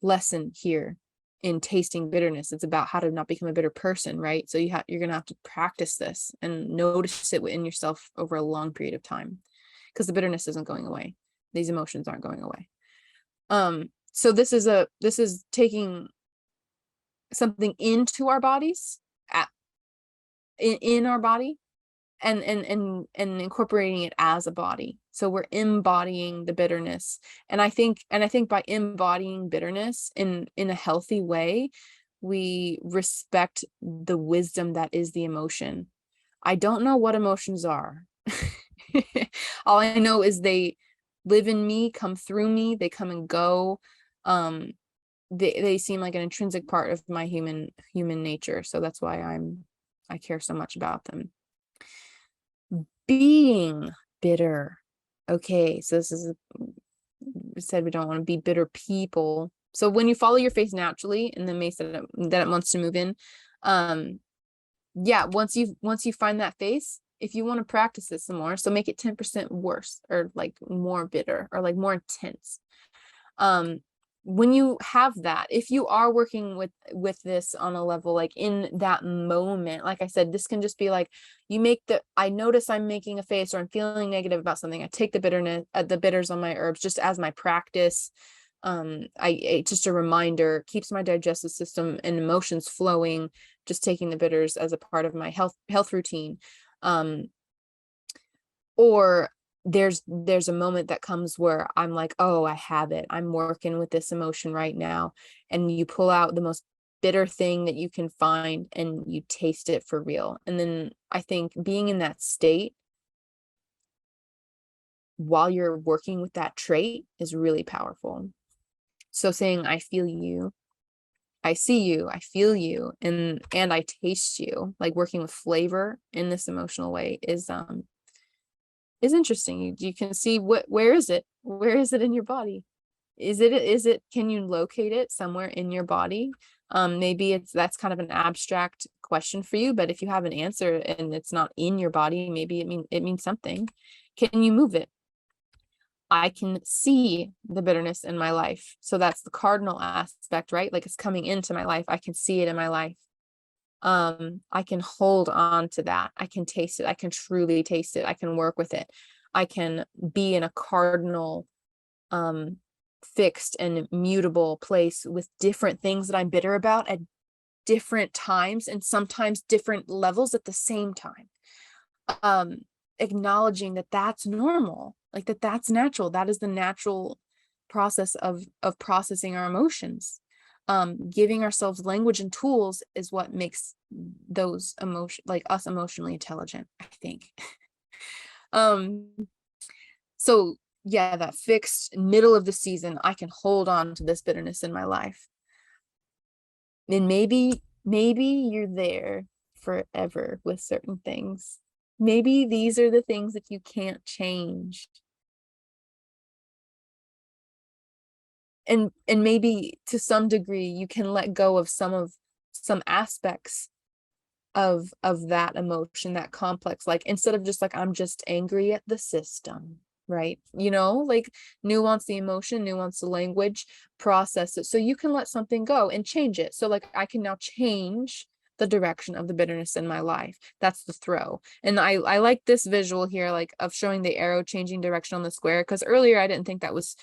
lesson here in tasting bitterness. It's about how to not become a bitter person, right? So you're gonna have to practice this and notice it within yourself over a long period of time, because the bitterness isn't going away. These emotions aren't going away. So this is taking something into our bodies, in our body, and incorporating it as a body. So we're embodying the bitterness. And I think by embodying bitterness in a healthy way, we respect the wisdom that is the emotion. I don't know what emotions are. All I know is they live in me, come through me, they come and go. They seem like an intrinsic part of my human nature. So that's why I care so much about them. Being bitter. Okay, so this is said we don't want to be bitter people. So when you follow your face naturally in the mace that it wants to move in, yeah, once you find that face, if you want to practice this some more, so make it 10% worse, or like more bitter, or like more intense. When you have that, if you are working with this on a level, like in that moment, like I said, this can just be like, I notice I'm making a face, or I'm feeling negative about something. I take the bitters on my herbs just as my practice. Just a reminder, keeps my digestive system and emotions flowing, just taking the bitters as a part of my health routine. Or there's a moment that comes where I'm like, oh, I have it, I'm working with this emotion right now, and you pull out the most bitter thing that you can find, and you taste it for real. And then I think being in that state while you're working with that trait is really powerful. So saying, I feel you, I see you, I feel you, and I taste you, like working with flavor in this emotional way is interesting. You can see where is it in your body? Is it can you locate it somewhere in your body? Maybe that's kind of an abstract question for you, but if you have an answer and it's not in your body, maybe it means something. Can you move it? I can see the bitterness in my life. So that's the cardinal aspect, right? Like, it's coming into my life. I can see it in my life. I can hold on to that. I can taste it. I can truly taste it. I can work with it. I can be in a cardinal, fixed and mutable place with different things that I'm bitter about at different times, and sometimes different levels at the same time. Acknowledging that that's normal, like that's natural. That is the natural process of processing our emotions. Giving ourselves language and tools is what makes those like us emotionally intelligent, I think. So yeah, that fixed middle of the season, I can hold on to this bitterness in my life. And maybe you're there forever with certain things. Maybe these are the things that you can't change. And maybe to some degree you can let go of some aspects of that emotion, that complex, like instead of just like, I'm just angry at the system, right? Like nuance the emotion, nuance the language, process it so you can let something go and change it. So like, I can now change the direction of the bitterness in my life. That's the throw. And I like this visual here, like of showing the arrow changing direction on the square, because earlier I didn't think that was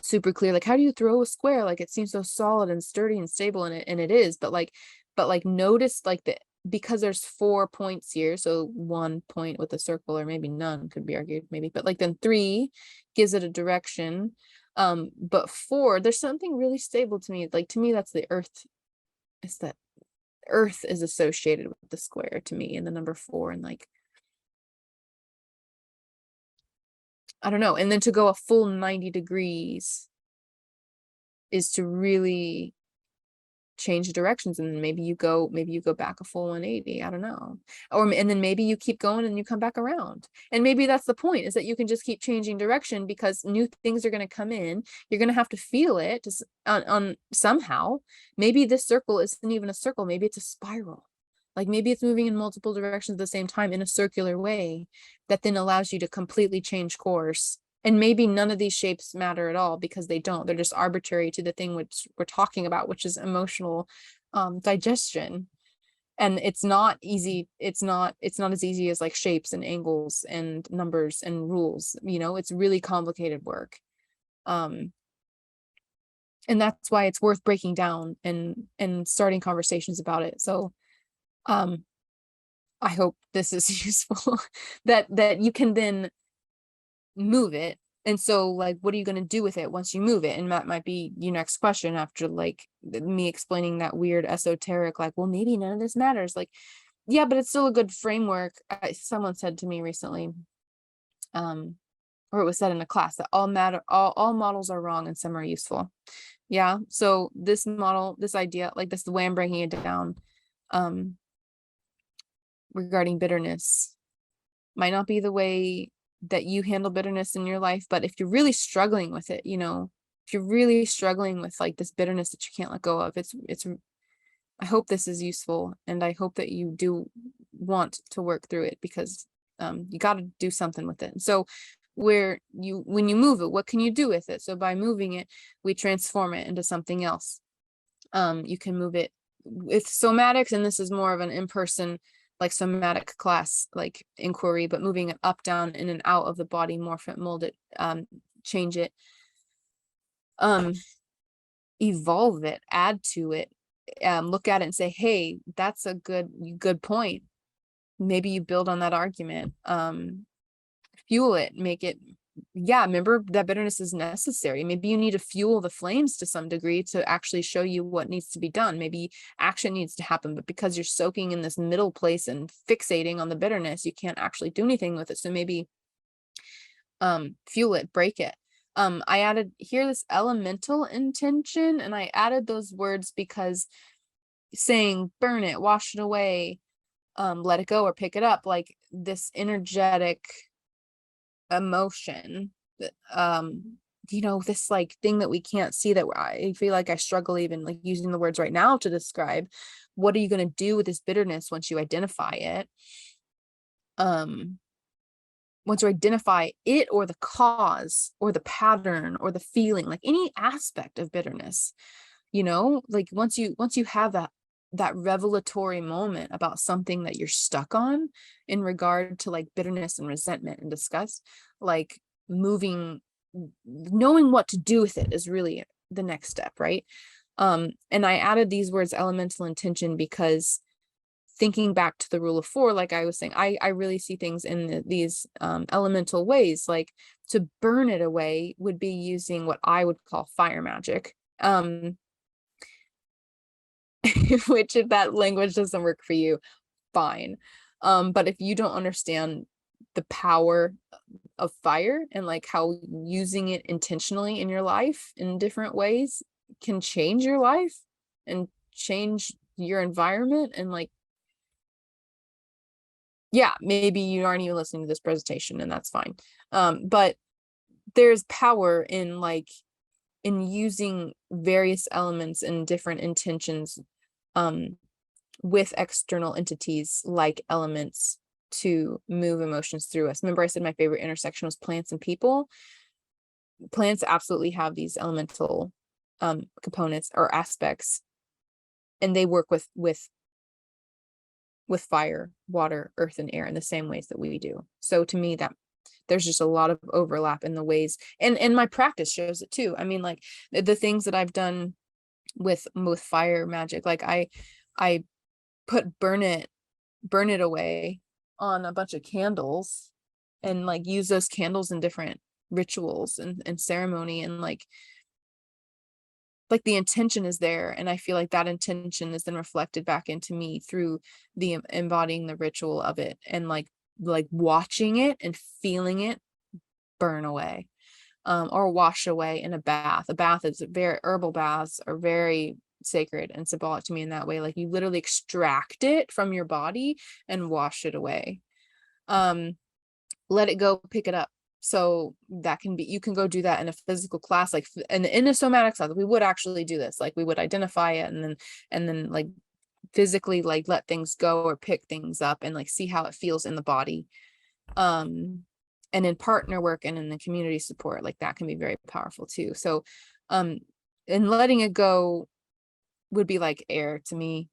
super clear. Like, how do you throw a square? Like, it seems so solid and sturdy and stable, and it is, but like notice like because there's 4 points here, so 1 point with a circle, or maybe none, could be argued, maybe, but like then 3 gives it a direction, but 4, there's something really stable to me. Like, to me, that's the earth. It's that earth is associated with the square to me, and the number 4, and like, I don't know. And then to go a full 90 degrees is to really change directions, and maybe you go back a full 180. I don't know. And then maybe you keep going and you come back around. And maybe that's the point, is that you can just keep changing direction, because new things are going to come in. You're going to have to feel it just on somehow. Maybe this circle isn't even a circle. Maybe it's a spiral. Like, maybe it's moving in multiple directions at the same time in a circular way that then allows you to completely change course. And maybe none of these shapes matter at all, because they don't. They're just arbitrary to the thing which we're talking about, which is emotional digestion. And it's not easy. It's not as easy as like shapes and angles and numbers and rules. It's really complicated work. And that's why it's worth breaking down and starting conversations about it. So I hope this is useful, that you can then move it. And so, like, what are you going to do with it once you move it? And that might be your next question, after like me explaining that weird esoteric, like, well, maybe none of this matters. Like, yeah, but it's still a good framework. Someone said to me recently, or it was said in a class, that all models are wrong and some are useful. Yeah. So this model, this idea, like this, the way I'm breaking it down, regarding bitterness, might not be the way that you handle bitterness in your life. But if you're really struggling with it, if you're really struggling with like this bitterness that you can't let go of, it's I hope this is useful, and I hope that you do want to work through it, because you got to do something with it. So when you move it, what can you do with it? So by moving it, we transform it into something else. You can move it with somatics, and this is more of an in-person, like somatic class, like inquiry, but moving it up, down, in and out of the body, morph it, mold it, change it, evolve it, add to it, look at it and say, hey, that's a good point. Maybe you build on that argument, fuel it, make it yeah, remember that bitterness is necessary. Maybe you need to fuel the flames to some degree to actually show you what needs to be done. Maybe action needs to happen, but because you're soaking in this middle place and fixating on the bitterness, you can't actually do anything with it. So maybe fuel it, break it. I added here this elemental intention, and I added those words because saying burn it, wash it away, let it go or pick it up, like this energetic emotion, this like thing that we can't see, that I feel like I struggle even like using the words right now to describe. What are you going to do with this bitterness once you identify it? Once you identify it, or the cause or the pattern or the feeling, like any aspect of bitterness, like once you have that revelatory moment about something that you're stuck on in regard to like bitterness and resentment and disgust, like knowing what to do with it is really the next step, right? And I added these words elemental intention because thinking back to the rule of 4, like I was saying, I really see things in these elemental ways. Like to burn it away would be using what I would call fire magic. Which, if that language doesn't work for you, fine. But if you don't understand the power of fire and like how using it intentionally in your life in different ways can change your life and change your environment, and like, yeah, maybe you aren't even listening to this presentation, and that's fine. But there's power in using various elements and different intentions with external entities like elements to move emotions through us. Remember I said my favorite intersection was plants and people. Plants absolutely have these elemental components or aspects, and they work with fire, water, earth, and air in the same ways that we do. So to me, that there's just a lot of overlap in the ways, and my practice shows it too. I mean, like the things that I've done with fire magic, like I put burn it away on a bunch of candles, and like use those candles in different rituals and ceremony, and like the intention is there, and I feel like that intention is then reflected back into me through the embodying the ritual of it, and like watching it and feeling it burn away, or wash away in a bath. Herbal baths are very sacred and symbolic to me in that way. Like you literally extract it from your body and wash it away. Let it go, pick it up. So that can be, you can go do that in a physical class, like in a somatic class. We would actually do this, like we would identify it and then like physically like let things go or pick things up and like see how it feels in the body. And in partner work and in the community support, like that can be very powerful too. So and letting it go would be like air to me,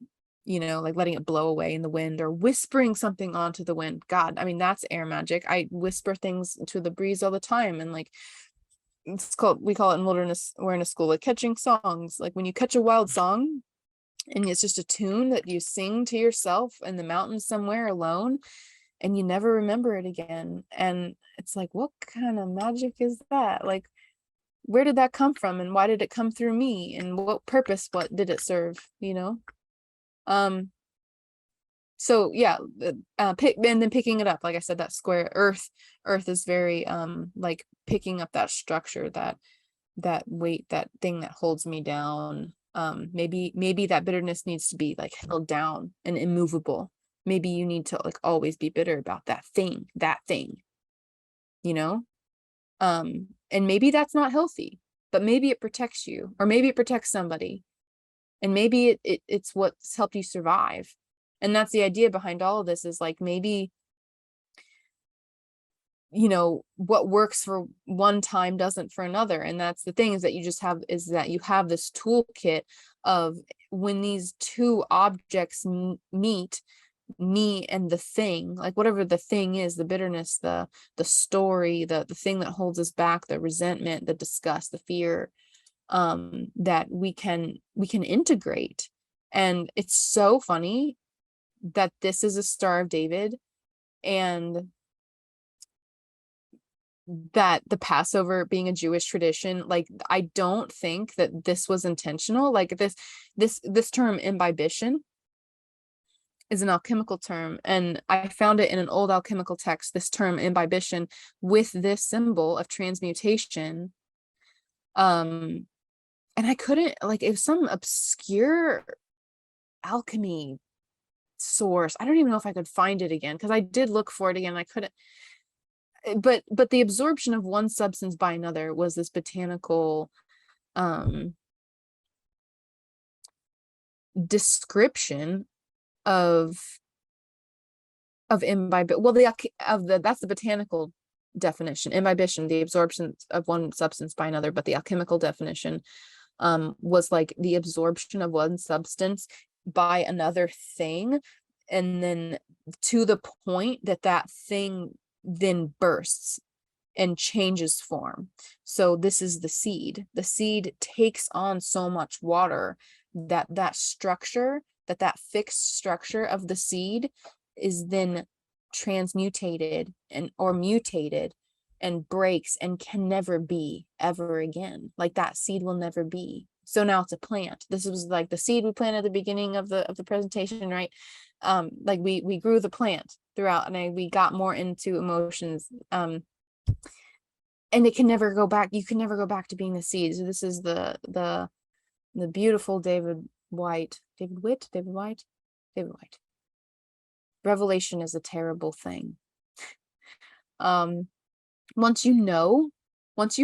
like letting it blow away in the wind, or whispering something onto the wind. God, I mean, that's air magic. I whisper things to the breeze all the time, and like we call it in wilderness awareness school, like catching songs. Like when you catch a wild song and it's just a tune that you sing to yourself in the mountains somewhere alone, and you never remember it again. And it's like, what kind of magic is that? Like, where did that come from, and why did it come through me, and what purpose, what did it serve? So yeah, and then picking it up, like I said, that square earth is very like picking up that structure, that weight, that thing that holds me down. Maybe that bitterness needs to be like held down and immovable. Maybe you need to like always be bitter about that thing, you know and maybe that's not healthy, but maybe it protects you, or maybe it protects somebody, and maybe it's what's helped you survive. And that's the idea behind all of this, is like maybe what works for one time doesn't for another. And that's the thing, is that you have this toolkit of when these two objects meet, me and the thing, like whatever the thing is, the bitterness, the story, the thing that holds us back, the resentment, the disgust, the fear, that we can integrate. And it's so funny that this is a Star of David, and that the Passover being a Jewish tradition, like I don't think that this was intentional. Like this term imbibition is an alchemical term, and I found it in an old alchemical text, this term imbibition with this symbol of transmutation. And I couldn't, like, it was some obscure alchemy source. I don't even know if I could find it again, because I did look for it again. I couldn't. But the absorption of one substance by another was this botanical description of imbibe. Well, that's the botanical definition. Imbibition, the absorption of one substance by another, but the alchemical definition was like the absorption of one substance by another thing, and then to the point that that thing then bursts and changes form. So this is the seed. The seed takes on so much water that that fixed structure of the seed is then transmutated or mutated and breaks and can never be ever again. Like that seed will never be. So now it's a plant. This was like the seed we planted at the beginning of the presentation, right? Like we grew the plant throughout, and we got more into emotions. And it can never go back. You can never go back to being the seed. So this is the beautiful David White. Revelation is a terrible thing. Once you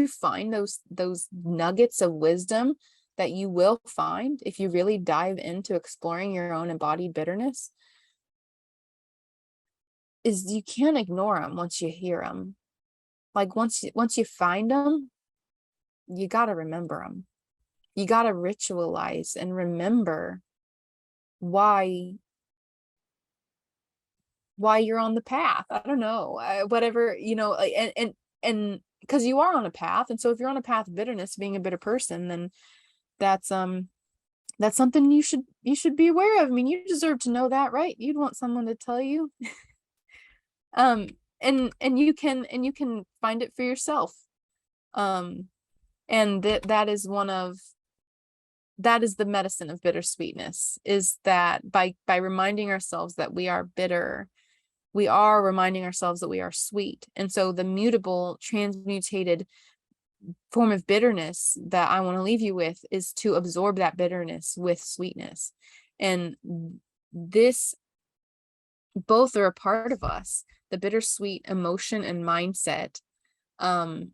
find those nuggets of wisdom that you will find if you really dive into exploring your own embodied bitterness, is you can't ignore them once you hear them. Like once you find them, you got to remember them. You got to ritualize and remember why you're on the path. I don't know, whatever, and because you are on a path. And so if you're on a path of bitterness, being a bitter person, then that's something you should be aware of. I mean, you deserve to know that, right? You'd want someone to tell you. And you can find it for yourself. And that is the medicine of bittersweetness, is that by reminding ourselves that we are bitter, we are reminding ourselves that we are sweet. And so the mutable, transmutated form of bitterness that I want to leave you with is to absorb that bitterness with sweetness. And this, both are a part of us. The bittersweet emotion and mindset are,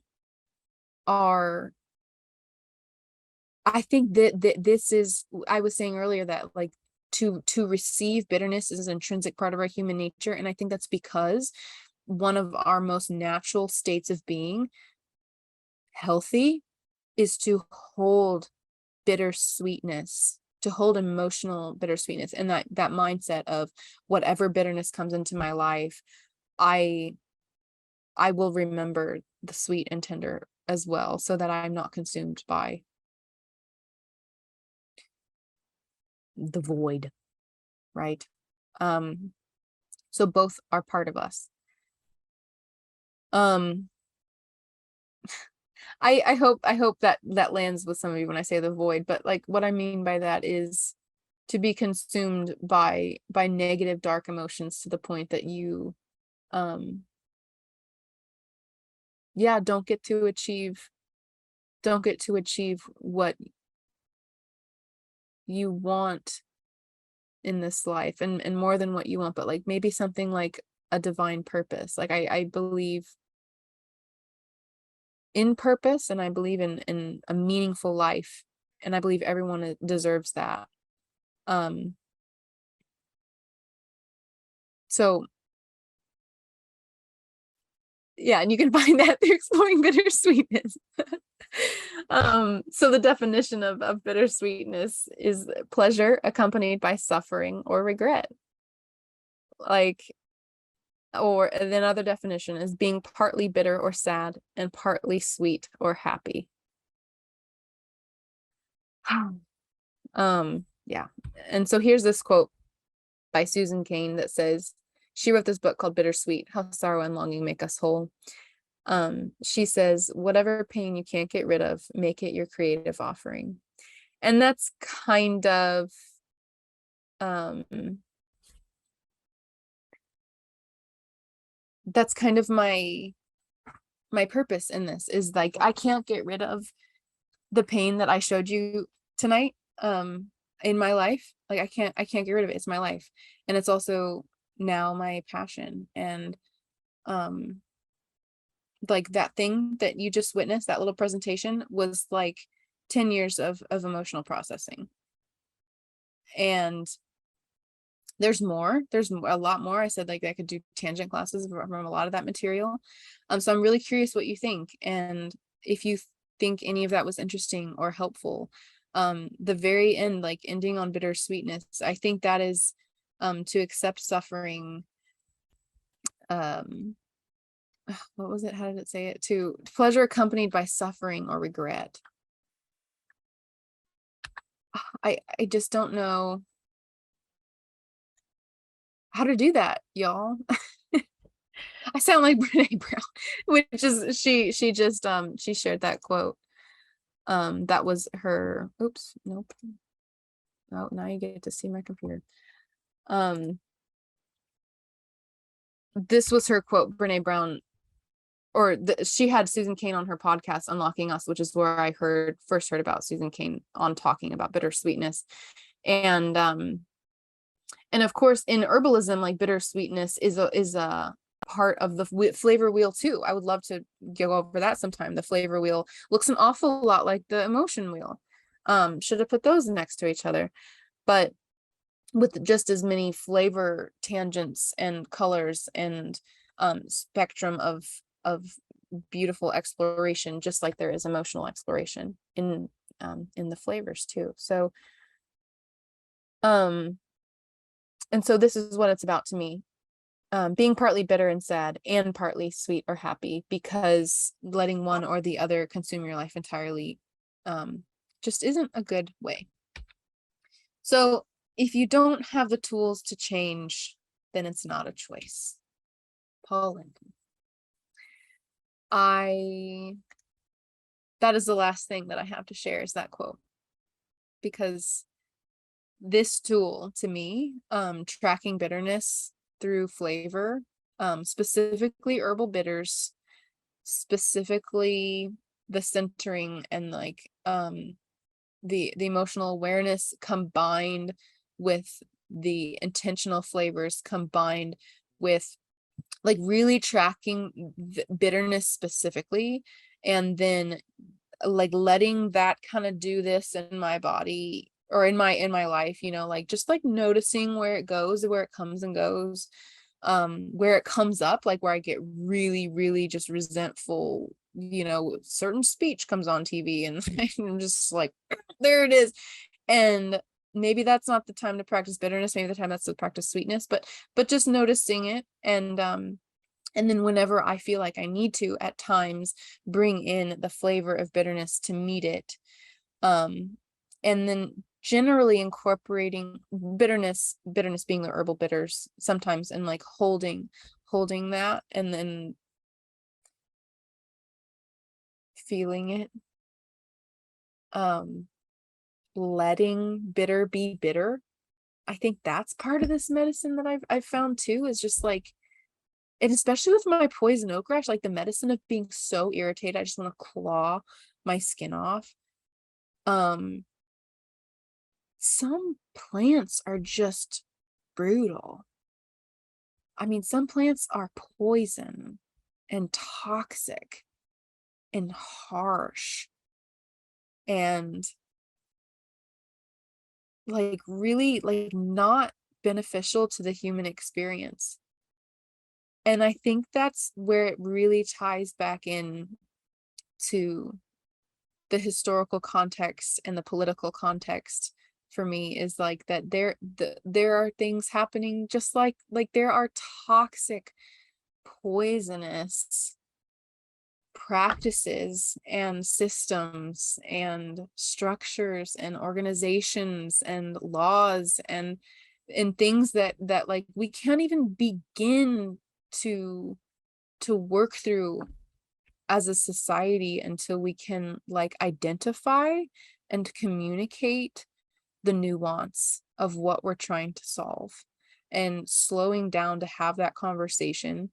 I think that this is, I was saying earlier that like to receive bitterness is an intrinsic part of our human nature. And I think that's because one of our most natural states of being healthy is to hold bittersweetness, to hold emotional bittersweetness, and that mindset of whatever bitterness comes into my life, I will remember the sweet and tender as well, so that I'm not consumed by the void, right? So both are part of us. I hope that lands with some of you when I say the void, but like what I mean by that is to be consumed by negative, dark emotions to the point that you don't get to achieve what you want in this life, and more than what you want, but like maybe something like a divine purpose. Like I believe in purpose, and I believe in a meaningful life, and I believe everyone deserves that. So yeah, and you can find that through exploring bittersweetness. So the definition of bittersweetness is pleasure accompanied by suffering or regret. Like, or then another definition is being partly bitter or sad and partly sweet or happy. Yeah. And so here's this quote by Susan Cain that says, she wrote this book called Bittersweet: How Sorrow and Longing Make Us Whole. She says, whatever pain you can't get rid of, make it your creative offering. And that's kind of my purpose in this, is like, I can't get rid of the pain that I showed you tonight in my life. Like, I can't get rid of it. It's my life, and it's also now my passion. And like, that thing that you just witnessed, that little presentation, was like 10 years of emotional processing. And there's a lot more. I said, like, I could do tangent classes from a lot of that material. So I'm really curious what you think, and if you think any of that was interesting or helpful. The very end, like ending on bittersweetness, I think that is to accept suffering. What was it? How did it say it? To pleasure accompanied by suffering or regret. I just don't know how to do that, y'all. I sound like Brene Brown, which is she just she shared that quote. That was her. Oops, nope. Oh, now you get to see my computer. This was her quote, Brene Brown, or she had Susan Cain on her podcast, Unlocking Us, which is where I first heard about Susan Cain on talking about bittersweetness. And of course, in herbalism, like, bittersweetness is a part of the flavor wheel too. I would love to go over that sometime. The flavor wheel looks an awful lot like the emotion wheel. Should have put those next to each other, but with just as many flavor tangents and colors and spectrum of beautiful exploration, just like there is emotional exploration in the flavors too. So and so this is what it's about to me. Being partly bitter and sad and partly sweet or happy, because letting one or the other consume your life entirely just isn't a good way. So if you don't have the tools to change, then it's not a choice. Paul Lincoln. That is the last thing that I have to share, is that quote, because this tool to me, tracking bitterness through flavor, specifically herbal bitters, specifically the centering and like the emotional awareness, combined with the intentional flavors, combined with like really tracking bitterness specifically, and then like letting that kind of do this in my body or in my life, like just like noticing where it goes, where it comes and goes, where it comes up, like where I get really, really just resentful, certain speech comes on TV and I'm just like, there it is. And maybe that's not the time to practice bitterness, maybe the time that's to practice sweetness, but just noticing it. And then whenever I feel like I need to, at times, bring in the flavor of bitterness to meet it. And then generally incorporating bitterness being the herbal bitters sometimes, and like holding that, and then feeling it, letting bitter be bitter. I think that's part of this medicine that I've found too, is just like, and especially with my poison oak rash, like the medicine of being so irritated, I just want to claw my skin off. Some plants are just brutal. I mean, some plants are poison and toxic and harsh and like really like not beneficial to the human experience. And I think that's where it really ties back in to the historical context and the political context for me, is like that there are things happening, just like there are toxic, poisonous practices and systems and structures and organizations and laws and things that like we can't even begin to work through as a society until we can like identify and communicate the nuance of what we're trying to solve, and slowing down to have that conversation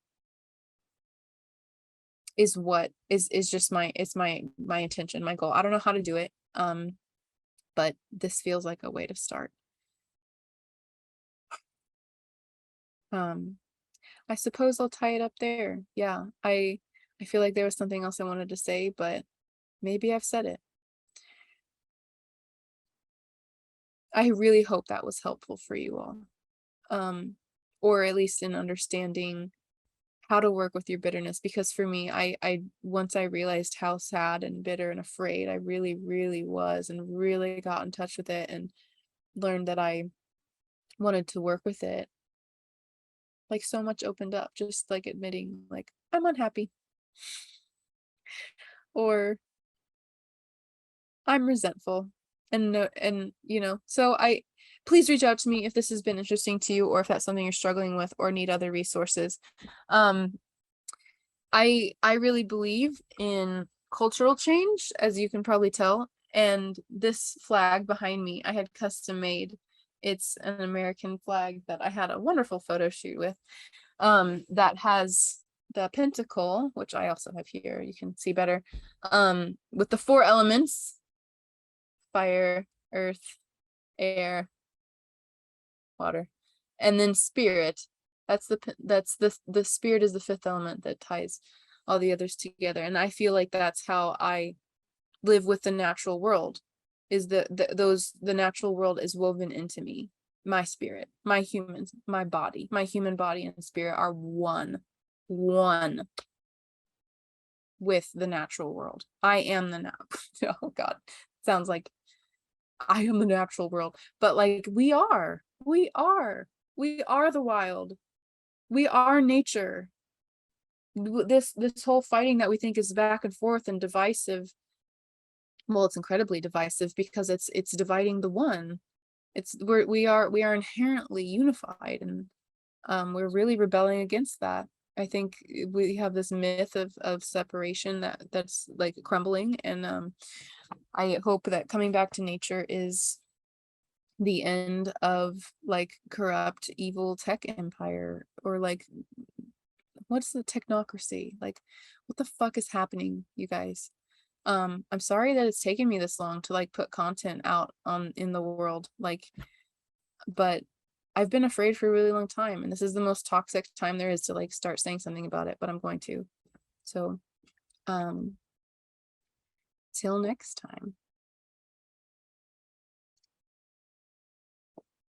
is what is just my intention, my goal. I don't know how to do it, but this feels like a way to start. I suppose I'll tie it up there. Yeah, I feel like there was something else I wanted to say, but maybe I've said it. I really hope that was helpful for you all. Or at least in understanding how to work with your bitterness, because for me, I once I realized how sad and bitter and afraid I really, really was, and really got in touch with it and learned that I wanted to work with it, like so much opened up, just like admitting like I'm unhappy or I'm resentful. And no, and so please reach out to me if this has been interesting to you, or if that's something you're struggling with or need other resources. I really believe in cultural change, as you can probably tell. And this flag behind me, I had custom made. It's an American flag that I had a wonderful photo shoot with, that has the pentacle, which I also have here, you can see better, with the 4 elements: fire, earth, air, water, and then spirit. That's the spirit is the 5th element that ties all the others together. And I feel like that's how I live with the natural world, is the natural world is woven into me. My spirit, my humans, my human body and spirit are one with the natural world. I am the oh God, sounds like I am the natural world, but like we are the wild. We are nature. This whole fighting that we think is back and forth and divisive, well, it's incredibly divisive because it's dividing the one. We are inherently unified, and we're really rebelling against that. I think we have this myth of separation that's like crumbling, and I hope that coming back to nature is the end of like corrupt, evil tech empire, or like what's the technocracy? Like, what the fuck is happening, you guys? I'm sorry that it's taken me this long to like put content out in the world, like, but I've been afraid for a really long time, and this is the most toxic time there is to like start saying something about it, but I'm going to. So, till next time.